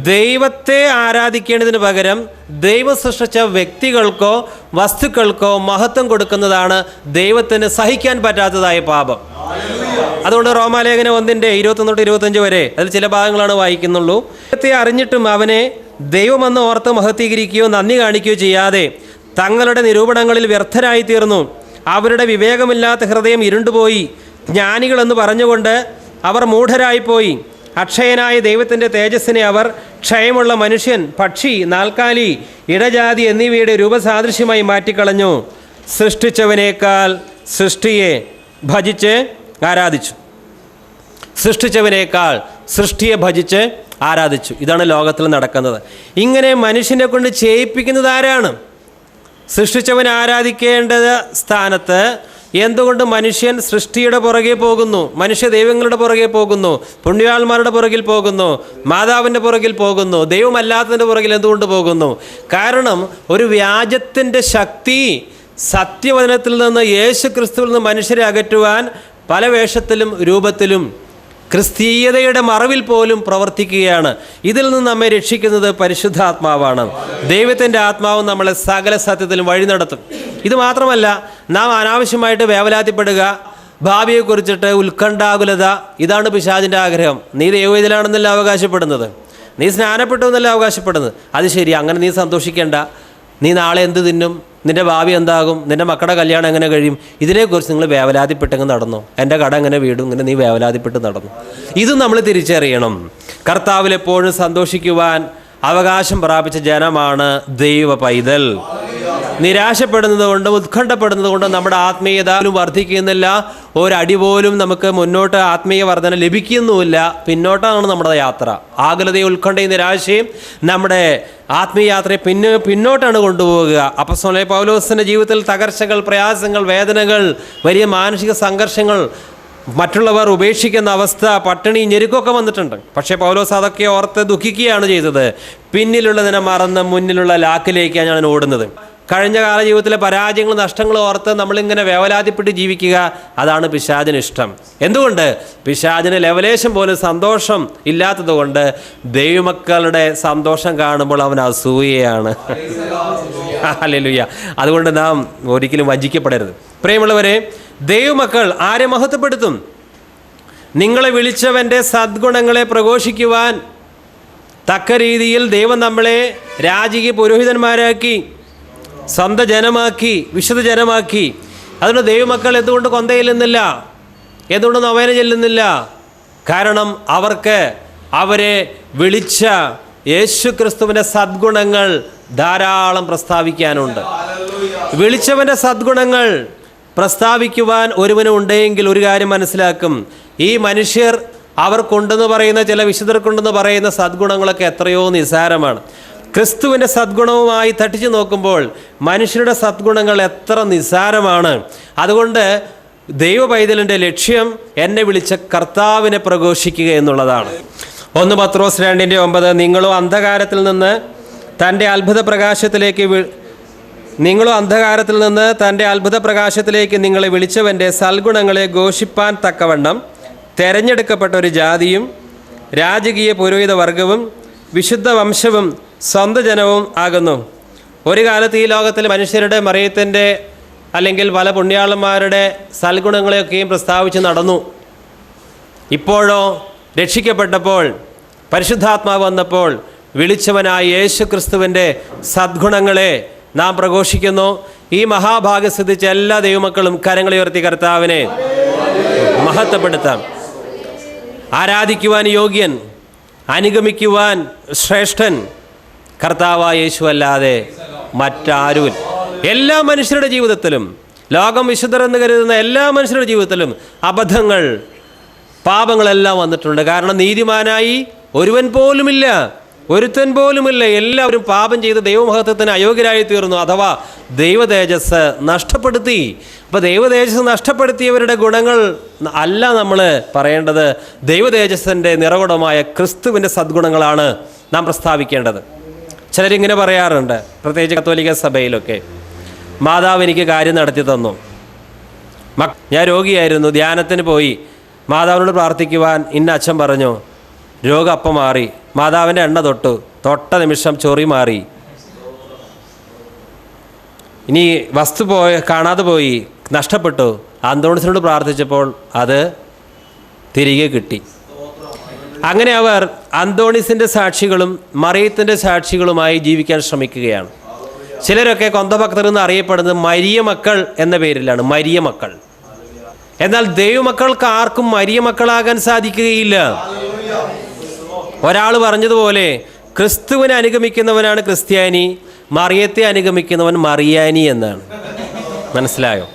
ദൈവത്തെ ആരാധിക്കേണ്ടതിന് പകരം ദൈവം സൃഷ്ടിച്ച വ്യക്തികൾക്കോ വസ്തുക്കൾക്കോ മഹത്വം കൊടുക്കുന്നതാണ് ദൈവത്തിന് സഹിക്കാൻ പറ്റാത്തതായ പാപം. അതുകൊണ്ട് റോമാലേഖനം 1:21-25 വരെ അതിൽ ചില ഭാഗങ്ങളാണ് വായിക്കുന്നുള്ളൂ. ദൈവത്തെ അറിഞ്ഞിട്ടും അവനെ ദൈവമെന്ന് ഓർത്ത് മഹത്വീകരിക്കുകയോ നന്ദി കാണിക്കുകയോ ചെയ്യാതെ തങ്ങളുടെ നിരൂപണങ്ങളിൽ വ്യർത്ഥരായി തീർന്നു. അവരുടെ വിവേകമില്ലാത്ത ഹൃദയം ഇരുണ്ടുപോയി. ജ്ഞാനികളെന്ന് പറഞ്ഞുകൊണ്ട് അവർ മൂഢരായിപ്പോയി. അക്ഷയനായ ദൈവത്തിൻ്റെ തേജസ്സിനെ അവർ ക്ഷയമുള്ള മനുഷ്യൻ, പക്ഷി, നാൽക്കാലി, ഇടജാതി എന്നിവയുടെ രൂപസാദൃശ്യമായി മാറ്റിക്കളഞ്ഞു. സൃഷ്ടിച്ചവനേക്കാൾ സൃഷ്ടിയെ ഭജിച്ച് ആരാധിച്ചു. സൃഷ്ടിച്ചവനേക്കാൾ സൃഷ്ടിയെ ഭജിച്ച് ആരാധിച്ചു. ഇതാണ് ലോകത്തിൽ നടക്കുന്നത്. ഇങ്ങനെ മനുഷ്യനെ കൊണ്ട് ചെയ്യിപ്പിക്കുന്നത് ആരാണ്? സൃഷ്ടിച്ചവൻ ആരാധിക്കേണ്ടത് സ്ഥാനത്ത് എന്തുകൊണ്ട് മനുഷ്യൻ സൃഷ്ടിയുടെ പുറകെ പോകുന്നു? മനുഷ്യ ദൈവങ്ങളുടെ പുറകെ പോകുന്നു, പുണ്യാളന്മാരുടെ പുറകിൽ പോകുന്നു, മാതാവിൻ്റെ പുറകിൽ പോകുന്നു, ദൈവമല്ലാത്തതിൻ്റെ പുറകിൽ എന്തുകൊണ്ട് പോകുന്നു? കാരണം ഒരു വ്യാജത്തിൻ്റെ ശക്തി സത്യവചനത്തിൽ നിന്ന്, യേശു ക്രിസ്തുവിൽ നിന്ന് മനുഷ്യരെ അകറ്റുവാൻ പല വേഷത്തിലും രൂപത്തിലും ക്രിസ്തീയതയുടെ മറവിൽ പോലും പ്രവർത്തിക്കുകയാണ്. ഇതിൽ നിന്ന് നമ്മെ രക്ഷിക്കുന്നത് പരിശുദ്ധാത്മാവാണ്. ദൈവത്തിൻ്റെ ആത്മാവ് നമ്മളെ സകല സത്യത്തിലും വഴി നടത്തും. ഇത് മാത്രമല്ല, നാം അനാവശ്യമായിട്ട് വേവലാതിപ്പെടുക, ഭാവിയെക്കുറിച്ചിട്ട് ഉത്കണ്ഠാകുലത, ഇതാണ് പിശാചിൻ്റെ ആഗ്രഹം. നീ ദൈവത്തിലാണെന്നല്ല അവകാശപ്പെടുന്നത്, നീ സ്നാനപ്പെട്ടു എന്നല്ല അവകാശപ്പെടുന്നത്. അത് ശരി, അങ്ങനെ നീ സന്തോഷിക്കേണ്ട. നീ നാളെ എന്ത് തിന്നും, നിൻ്റെ ഭാവി എന്താകും, നിൻ്റെ മക്കളുടെ കല്യാണം എങ്ങനെ കഴിയും, ഇതിനെക്കുറിച്ച് നിങ്ങൾ വേവലാതിപ്പെട്ടെങ്കിൽ നടന്നു. എൻ്റെ കട എങ്ങനെ വീടും, ഇങ്ങനെ നീ വേവലാതിപ്പെട്ട് നടന്നു. ഇത് നമ്മൾ തിരിച്ചറിയണം. കർത്താവിൽ എപ്പോഴും സന്തോഷിക്കുവാൻ അവകാശം പ്രാപിച്ച ജനമാണ് ദൈവ പൈതൽ. നിരാശപ്പെടുന്നത് കൊണ്ടും ഉത്കണ്ഠപ്പെടുന്നത് കൊണ്ടും നമ്മുടെ ആത്മീയത വർദ്ധിക്കുന്നില്ല. ഒരടി പോലും നമുക്ക് മുന്നോട്ട് ആത്മീയ വർധന ലഭിക്കുന്നുമില്ല. പിന്നോട്ടാണ് നമ്മുടെ യാത്ര. ആകുലതയും ഉത്കണ്ഠയും നിരാശയും നമ്മുടെ ആത്മീയ യാത്രയെ പിന്നോട്ടാണ് കൊണ്ടുപോവുക. അപ്പോസ്തലനായ പൗലോസിൻ്റെ ജീവിതത്തിൽ തകർച്ചകൾ, പ്രയാസങ്ങൾ, വേദനകൾ, വലിയ മാനസിക സംഘർഷങ്ങൾ, മറ്റുള്ളവർ ഉപേക്ഷിക്കുന്ന അവസ്ഥ, പട്ടിണി, ഞെരുക്കമൊക്കെ വന്നിട്ടുണ്ട്. പക്ഷേ പൗലോസ് അതൊക്കെ ഓർത്ത് ദുഃഖിക്കുകയാണ് ചെയ്തത്. പിന്നിലുള്ളതിനെ മറന്ന് മുന്നിലുള്ള ലാക്കിലേക്കാണ് ഞാൻ ഓടുന്നത്. കഴിഞ്ഞ കാല ജീവിതത്തിലെ പരാജയങ്ങളും നഷ്ടങ്ങളും ഓർത്ത് നമ്മളിങ്ങനെ വേവലാതിപ്പെട്ട് ജീവിക്കുക, അതാണ് പിശാചിന് ഇഷ്ടം. എന്തുകൊണ്ട്? പിശാചിന് ലെവലേശം പോലും സന്തോഷം ഇല്ലാത്തത് കൊണ്ട് ദൈവമക്കളുടെ സന്തോഷം കാണുമ്പോൾ അവൻ അസൂയയാണ്. ഹല്ലേലൂയ. അതുകൊണ്ട് നാം ഒരിക്കലും വഞ്ചിക്കപ്പെടരുത്. പ്രിയമുള്ളവരെ, ദൈവമക്കൾ ആരെ മഹത്വപ്പെടുത്തും? നിങ്ങളെ വിളിച്ചവൻ്റെ സദ്ഗുണങ്ങളെ പ്രഘോഷിക്കുവാൻ തക്ക രീതിയിൽ ദൈവം നമ്മളെ രാജകീയ പുരോഹിതന്മാരാക്കി, സ്വന്തം ജനമാക്കി, വിശുദ്ധ ജനമാക്കി. അതുകൊണ്ട് ദൈവമക്കൾ എന്തുകൊണ്ട് കൊന്തയില്ലെന്നില്ല, എന്തുകൊണ്ട് നൊവേന ചെല്ലുന്നില്ല? കാരണം അവരെ വിളിച്ച യേശു ക്രിസ്തുവിൻ്റെ സദ്ഗുണങ്ങൾ ധാരാളം പ്രസ്താവിക്കാനുണ്ട്. വിളിച്ചവൻ്റെ സദ്ഗുണങ്ങൾ പ്രസ്താവിക്കുവാൻ ഒരുവനുണ്ടെങ്കിൽ ഒരു കാര്യം മനസ്സിലാക്കും. ഈ മനുഷ്യർ അവർക്കുണ്ടെന്ന് പറയുന്ന, ചില വിശുദ്ധർക്കുണ്ടെന്ന് പറയുന്ന സദ്ഗുണങ്ങളൊക്കെ എത്രയോ നിസ്സാരമാണ്. ക്രിസ്തുവിൻ്റെ സദ്ഗുണവുമായി തട്ടിച്ചു നോക്കുമ്പോൾ മനുഷ്യരുടെ സദ്ഗുണങ്ങൾ എത്ര നിസ്സാരമാണ്. അതുകൊണ്ട് ദൈവ പൈതലിൻ്റെ ലക്ഷ്യം എന്നെ വിളിച്ച കർത്താവിനെ പ്രഘോഷിക്കുക എന്നുള്ളതാണ്. 1 പത്രോസ് 2:9 നിങ്ങളും അന്ധകാരത്തിൽ നിന്ന് തൻ്റെ അത്ഭുത പ്രകാശത്തിലേക്ക് നിങ്ങളെ വിളിച്ചവൻ്റെ സൽഗുണങ്ങളെ ഘോഷിപ്പാൻ തക്കവണ്ണം തെരഞ്ഞെടുക്കപ്പെട്ട ഒരു ജാതിയും രാജകീയ പുരോഹിത വർഗവും വിശുദ്ധ വംശവും സ്വന്തം ജനവും ആകുന്നു. ഒരു കാലത്ത് ഈ ലോകത്തിൽ മനുഷ്യരുടെ, മറിയത്തിൻ്റെ അല്ലെങ്കിൽ പല പുണ്യാളന്മാരുടെ സൽഗുണങ്ങളെയൊക്കെയും പ്രസ്താവിച്ച് നടന്നു. ഇപ്പോഴോ രക്ഷിക്കപ്പെട്ടപ്പോൾ, പരിശുദ്ധാത്മാവ് വന്നപ്പോൾ വിളിച്ചവനായ യേശു ക്രിസ്തുവിൻ്റെ സദ്ഗുണങ്ങളെ നാം പ്രഘോഷിക്കുന്നു. ഈ മഹാഭാഗ്യം സിദ്ധിച്ച എല്ലാ ദൈവമക്കളും കരങ്ങളുയർത്തി കർത്താവിനെ മഹത്വപ്പെടുത്താം. ആരാധിക്കുവാൻ യോഗ്യൻ, അനുഗമിക്കുവാൻ ശ്രേഷ്ഠൻ കർത്താവായ യേശു അല്ലാതെ മറ്റാരുമില്ല. എല്ലാ മനുഷ്യരുടെ ജീവിതത്തിലും, ലോകം വിശുദ്ധർ എന്ന് കരുതുന്ന എല്ലാ മനുഷ്യരുടെ ജീവിതത്തിലും അബദ്ധങ്ങൾ, പാപങ്ങളെല്ലാം വന്നിട്ടുണ്ട്. കാരണം നീതിമാനായി ഒരുത്തൻ പോലുമില്ല. എല്ലാവരും പാപം ചെയ്ത് ദൈവമഹത്വത്തിന് അയോഗ്യരായി തീർന്നു, അഥവാ ദൈവ തേജസ് നഷ്ടപ്പെടുത്തി. അപ്പോൾ ദൈവ തേജസ് നഷ്ടപ്പെടുത്തിയവരുടെ ഗുണങ്ങൾ അല്ല നമ്മൾ പറയേണ്ടത്. ദൈവ തേജസ്സിൻ്റെ നിറകുടമായ ക്രിസ്തുവിൻ്റെ സദ്ഗുണങ്ങളാണ് നാം പ്രസ്താവിക്കേണ്ടത്. ചിലരിങ്ങനെ പറയാറുണ്ട്, പ്രത്യേകിച്ച് കത്തോലിക്ക സഭയിലൊക്കെ, മാതാവ് എനിക്ക് കാര്യം നടത്തി തന്നു. ഞാൻ രോഗിയായിരുന്നു, ധ്യാനത്തിന് പോയി, മാതാവിനോട് പ്രാർത്ഥിക്കുവാൻ ഇന്ന അച്ഛൻ പറഞ്ഞു. രോഗം അപ്പം മാറി. മാതാവിൻ്റെ എണ്ണ തൊട്ട നിമിഷം ചൊറി മാറി. ഇനി വസ്തു കാണാതെ പോയി, നഷ്ടപ്പെട്ടു. അന്തോണിസിനോട് പ്രാർത്ഥിച്ചപ്പോൾ അത് തിരികെ കിട്ടി. അങ്ങനെ അവർ അന്തോണിസിൻ്റെ സാക്ഷികളും മറിയത്തിൻ്റെ സാക്ഷികളുമായി ജീവിക്കാൻ ശ്രമിക്കുകയാണ്. ചിലരൊക്കെ കൊന്തഭക്തർ എന്ന് അറിയപ്പെടുന്നത് മരിയ മക്കൾ എന്ന പേരിലാണ്, മരിയ മക്കൾ. എന്നാൽ ദൈവമക്കൾക്ക് ആർക്കും മരിയ മക്കളാകാൻ സാധിക്കുകയില്ല. ഒരാൾ പറഞ്ഞതുപോലെ ക്രിസ്തുവിനെ അനുഗമിക്കുന്നവനാണ് ക്രിസ്ത്യാനി, മറിയത്തെ അനുഗമിക്കുന്നവൻ മറിയാനി എന്നാണ്. മനസ്സിലായോ?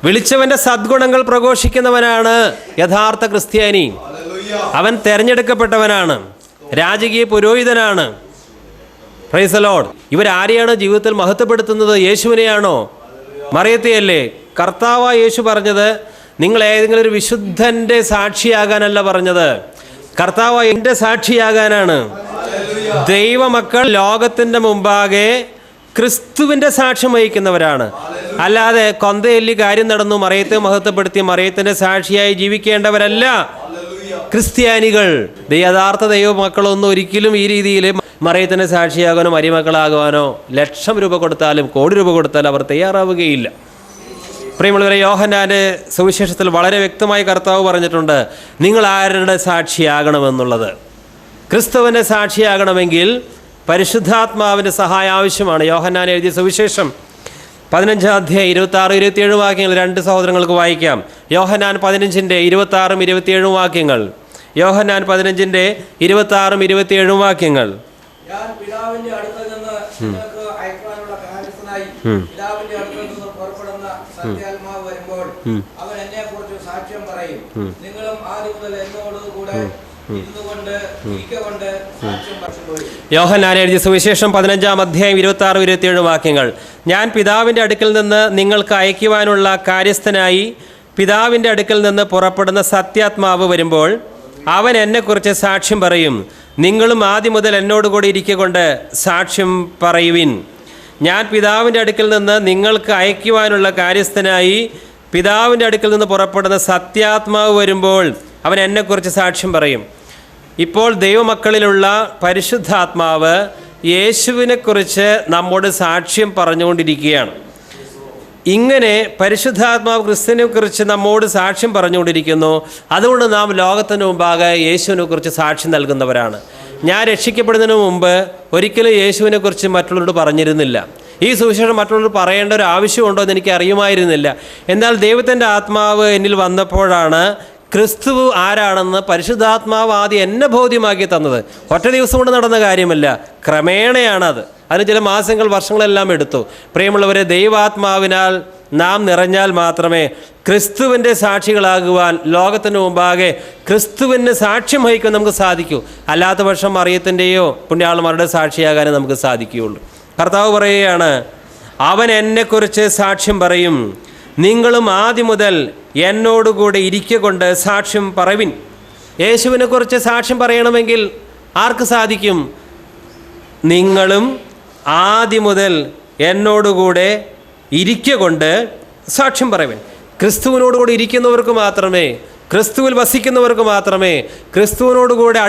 വിളിച്ചവൻ്റെ സദ്ഗുണങ്ങൾ പ്രഘോഷിക്കുന്നവനാണ് യഥാർത്ഥ ക്രിസ്ത്യാനി. അവൻ തിരഞ്ഞെടുക്കപ്പെട്ടവനാണ്, രാജകീയ പുരോഹിതനാണ്. Praise the Lord. ഇവരാരെയാണ് ജീവിതത്തിൽ മഹത്വപ്പെടുത്തുന്നത്? യേശുവിനെയാണോ മറിയത്തെയല്ലേ? കർത്താവായ യേശു പറഞ്ഞത് നിങ്ങൾ ഏതെങ്കിലും ഒരു വിശുദ്ധൻ്റെ സാക്ഷിയാകാനല്ല പറഞ്ഞത്, കർത്താവായ എൻ്റെ സാക്ഷിയാകാനാണ്. ദൈവമക്കൾ ലോകത്തിൻ്റെ മുമ്പാകെ ക്രിസ്തുവിൻ്റെ സാക്ഷ്യം വഹിക്കുന്നവരാണ്. അല്ലാതെ കൊന്തയെല്ലി കാര്യം നടന്നു മറിയത്തെ മഹത്വപ്പെടുത്തി മറിയത്തിൻ്റെ സാക്ഷിയായി ജീവിക്കേണ്ടവരല്ല ക്രിസ്ത്യാനികൾ. യഥാർത്ഥ ദൈവമക്കളൊന്നും ഒരിക്കലും ഈ രീതിയിൽ മറിയത്തിൻ്റെ സാക്ഷിയാകാനോ മരിമക്കളാകുവാനോ ലക്ഷം രൂപ കൊടുത്താലും കോടി രൂപ കൊടുത്താലും അവർ തയ്യാറാവുകയില്ല. പ്രിയമുള്ളവരെ, യോഹന്നാൻ്റെ സുവിശേഷത്തിൽ വളരെ വ്യക്തമായി കർത്താവ് പറഞ്ഞിട്ടുണ്ട് നിങ്ങൾ ആരുടെ സാക്ഷിയാകണമെന്നുള്ളത്. ക്രിസ്തുവിൻ്റെ സാക്ഷിയാകണമെങ്കിൽ പരിശുദ്ധാത്മാവിൻ്റെ സഹായം ആവശ്യമാണ്. യോഹന്നാൻ എഴുതിയ സുവിശേഷം 15-ാം അധ്യായം 26-27 വാക്യങ്ങൾ രണ്ട് സഹോദരങ്ങൾക്ക് വായിക്കാം. യോഹന്നാൻ 15-ന്റെ 26-27 വാക്യങ്ങൾ. യോഹന്നാൻ 15-ന്റെ 26-27 വാക്യങ്ങൾ. ഞാൻ പിതാവിന്റെ അടുക്കൽ നിന്ന് നിങ്ങൾക്ക് അയക്കാനുള്ള കാര്യസ്ഥനായി പിതാവിന്റെ അടുക്കൽ നിന്ന് പുറപ്പെടുന്ന സത്യാത്മാവ് വരുമ്പോൾ അവൻ എന്നെ കുറിച്ച് സാക്ഷ്യം പറയും. നിങ്ങളും ആദ്യം മുതൽ എന്നോട് കൂടെ യോഹന്നാൻ എഴുതിയ സുവിശേഷം 15-ാം അധ്യായം 26-27 വാക്യങ്ങൾ. ഞാൻ പിതാവിൻ്റെ അടുക്കൽ നിന്ന് നിങ്ങൾക്ക് അയക്കുവാനുള്ള കാര്യസ്ഥനായി പിതാവിൻ്റെ അടുക്കൽ നിന്ന് പുറപ്പെടുന്ന സത്യാത്മാവ് വരുമ്പോൾ അവൻ എന്നെക്കുറിച്ച് സാക്ഷ്യം പറയും. നിങ്ങളും ആദ്യം മുതൽ എന്നോടുകൂടി ഇരിക്കൊണ്ട് സാക്ഷ്യം പറയുവിൻ. ഞാൻ പിതാവിൻ്റെ അടുക്കൽ നിന്ന് നിങ്ങൾക്ക് അയക്കുവാനുള്ള കാര്യസ്ഥനായി പിതാവിൻ്റെ അടുക്കൽ നിന്ന് പുറപ്പെടുന്ന സത്യാത്മാവ് വരുമ്പോൾ അവൻ എന്നെക്കുറിച്ച് സാക്ഷ്യം പറയും. ഇപ്പോൾ ദൈവമക്കളിലുള്ള പരിശുദ്ധാത്മാവ് യേശുവിനെക്കുറിച്ച് നമ്മോട് സാക്ഷ്യം പറഞ്ഞുകൊണ്ടിരിക്കുകയാണ്. ഇങ്ങനെ പരിശുദ്ധാത്മാവ് ക്രിസ്തുവിനെക്കുറിച്ച് നമ്മോട് സാക്ഷ്യം പറഞ്ഞുകൊണ്ടിരിക്കുന്നു. അതുകൊണ്ട് നാം ലോകത്തിന് മുമ്പാകെ യേശുവിനെക്കുറിച്ച് സാക്ഷ്യം നൽകുന്നവരാണ്. ഞാൻ രക്ഷിക്കപ്പെടുന്നതിന് മുമ്പ് ഒരിക്കലും യേശുവിനെക്കുറിച്ച് മറ്റുള്ളവരോട് പറഞ്ഞിരുന്നില്ല. ഈ സുവിശേഷം മറ്റുള്ളവർ പറയേണ്ട ഒരു ആവശ്യമുണ്ടോ എന്ന് എനിക്ക് അറിയുമായിരുന്നില്ല. എന്നാൽ ദൈവത്തിൻ്റെ ആത്മാവ് എന്നിൽ വന്നപ്പോഴാണ് ക്രിസ്തു ആരാണെന്ന് പരിശുദ്ധാത്മാവ് ആദ്യം എന്നെ ബോധ്യമാക്കി തന്നത്. ഒറ്റ ദിവസം കൊണ്ട് നടന്ന കാര്യമല്ല, ക്രമേണയാണത്. അതിന് ചില മാസങ്ങൾ വർഷങ്ങളെല്ലാം എടുത്തു. പ്രിയമുള്ളവരെ, ദൈവാത്മാവിനാൽ നാം നിറഞ്ഞാൽ മാത്രമേ ക്രിസ്തുവിൻ്റെ സാക്ഷികളാകുവാൻ ലോകത്തിന് മുമ്പാകെ ക്രിസ്തുവിന് സാക്ഷ്യം വഹിക്കാൻ നമുക്ക് സാധിക്കൂ. അല്ലാത്ത പക്ഷം മറിയത്തിൻ്റെയോ പുണ്യാളന്മാരുടെ സാക്ഷിയാകാനേ നമുക്ക് സാധിക്കുകയുള്ളൂ. കർത്താവ് പറയുകയാണ്, അവൻ എന്നെക്കുറിച്ച് സാക്ഷ്യം പറയും. നിങ്ങളും ആദ്യം മുതൽ എന്നോടുകൂടെ ഇരിക്കൊണ്ട് സാക്ഷ്യം പറവിൻ. യേശുവിനെക്കുറിച്ച് സാക്ഷ്യം പറയണമെങ്കിൽ ആർക്ക് സാധിക്കും? നിങ്ങളും ആദ്യം മുതൽ എന്നോടുകൂടെ ഇരിക്കൊണ്ട് സാക്ഷ്യം പറവിൻ. ക്രിസ്തുവിനോടുകൂടി ഇരിക്കുന്നവർക്ക് മാത്രമേ, ക്രിസ്തുവിൽ വസിക്കുന്നവർക്ക് മാത്രമേ, ക്രിസ്തുവിനോടുകൂടെ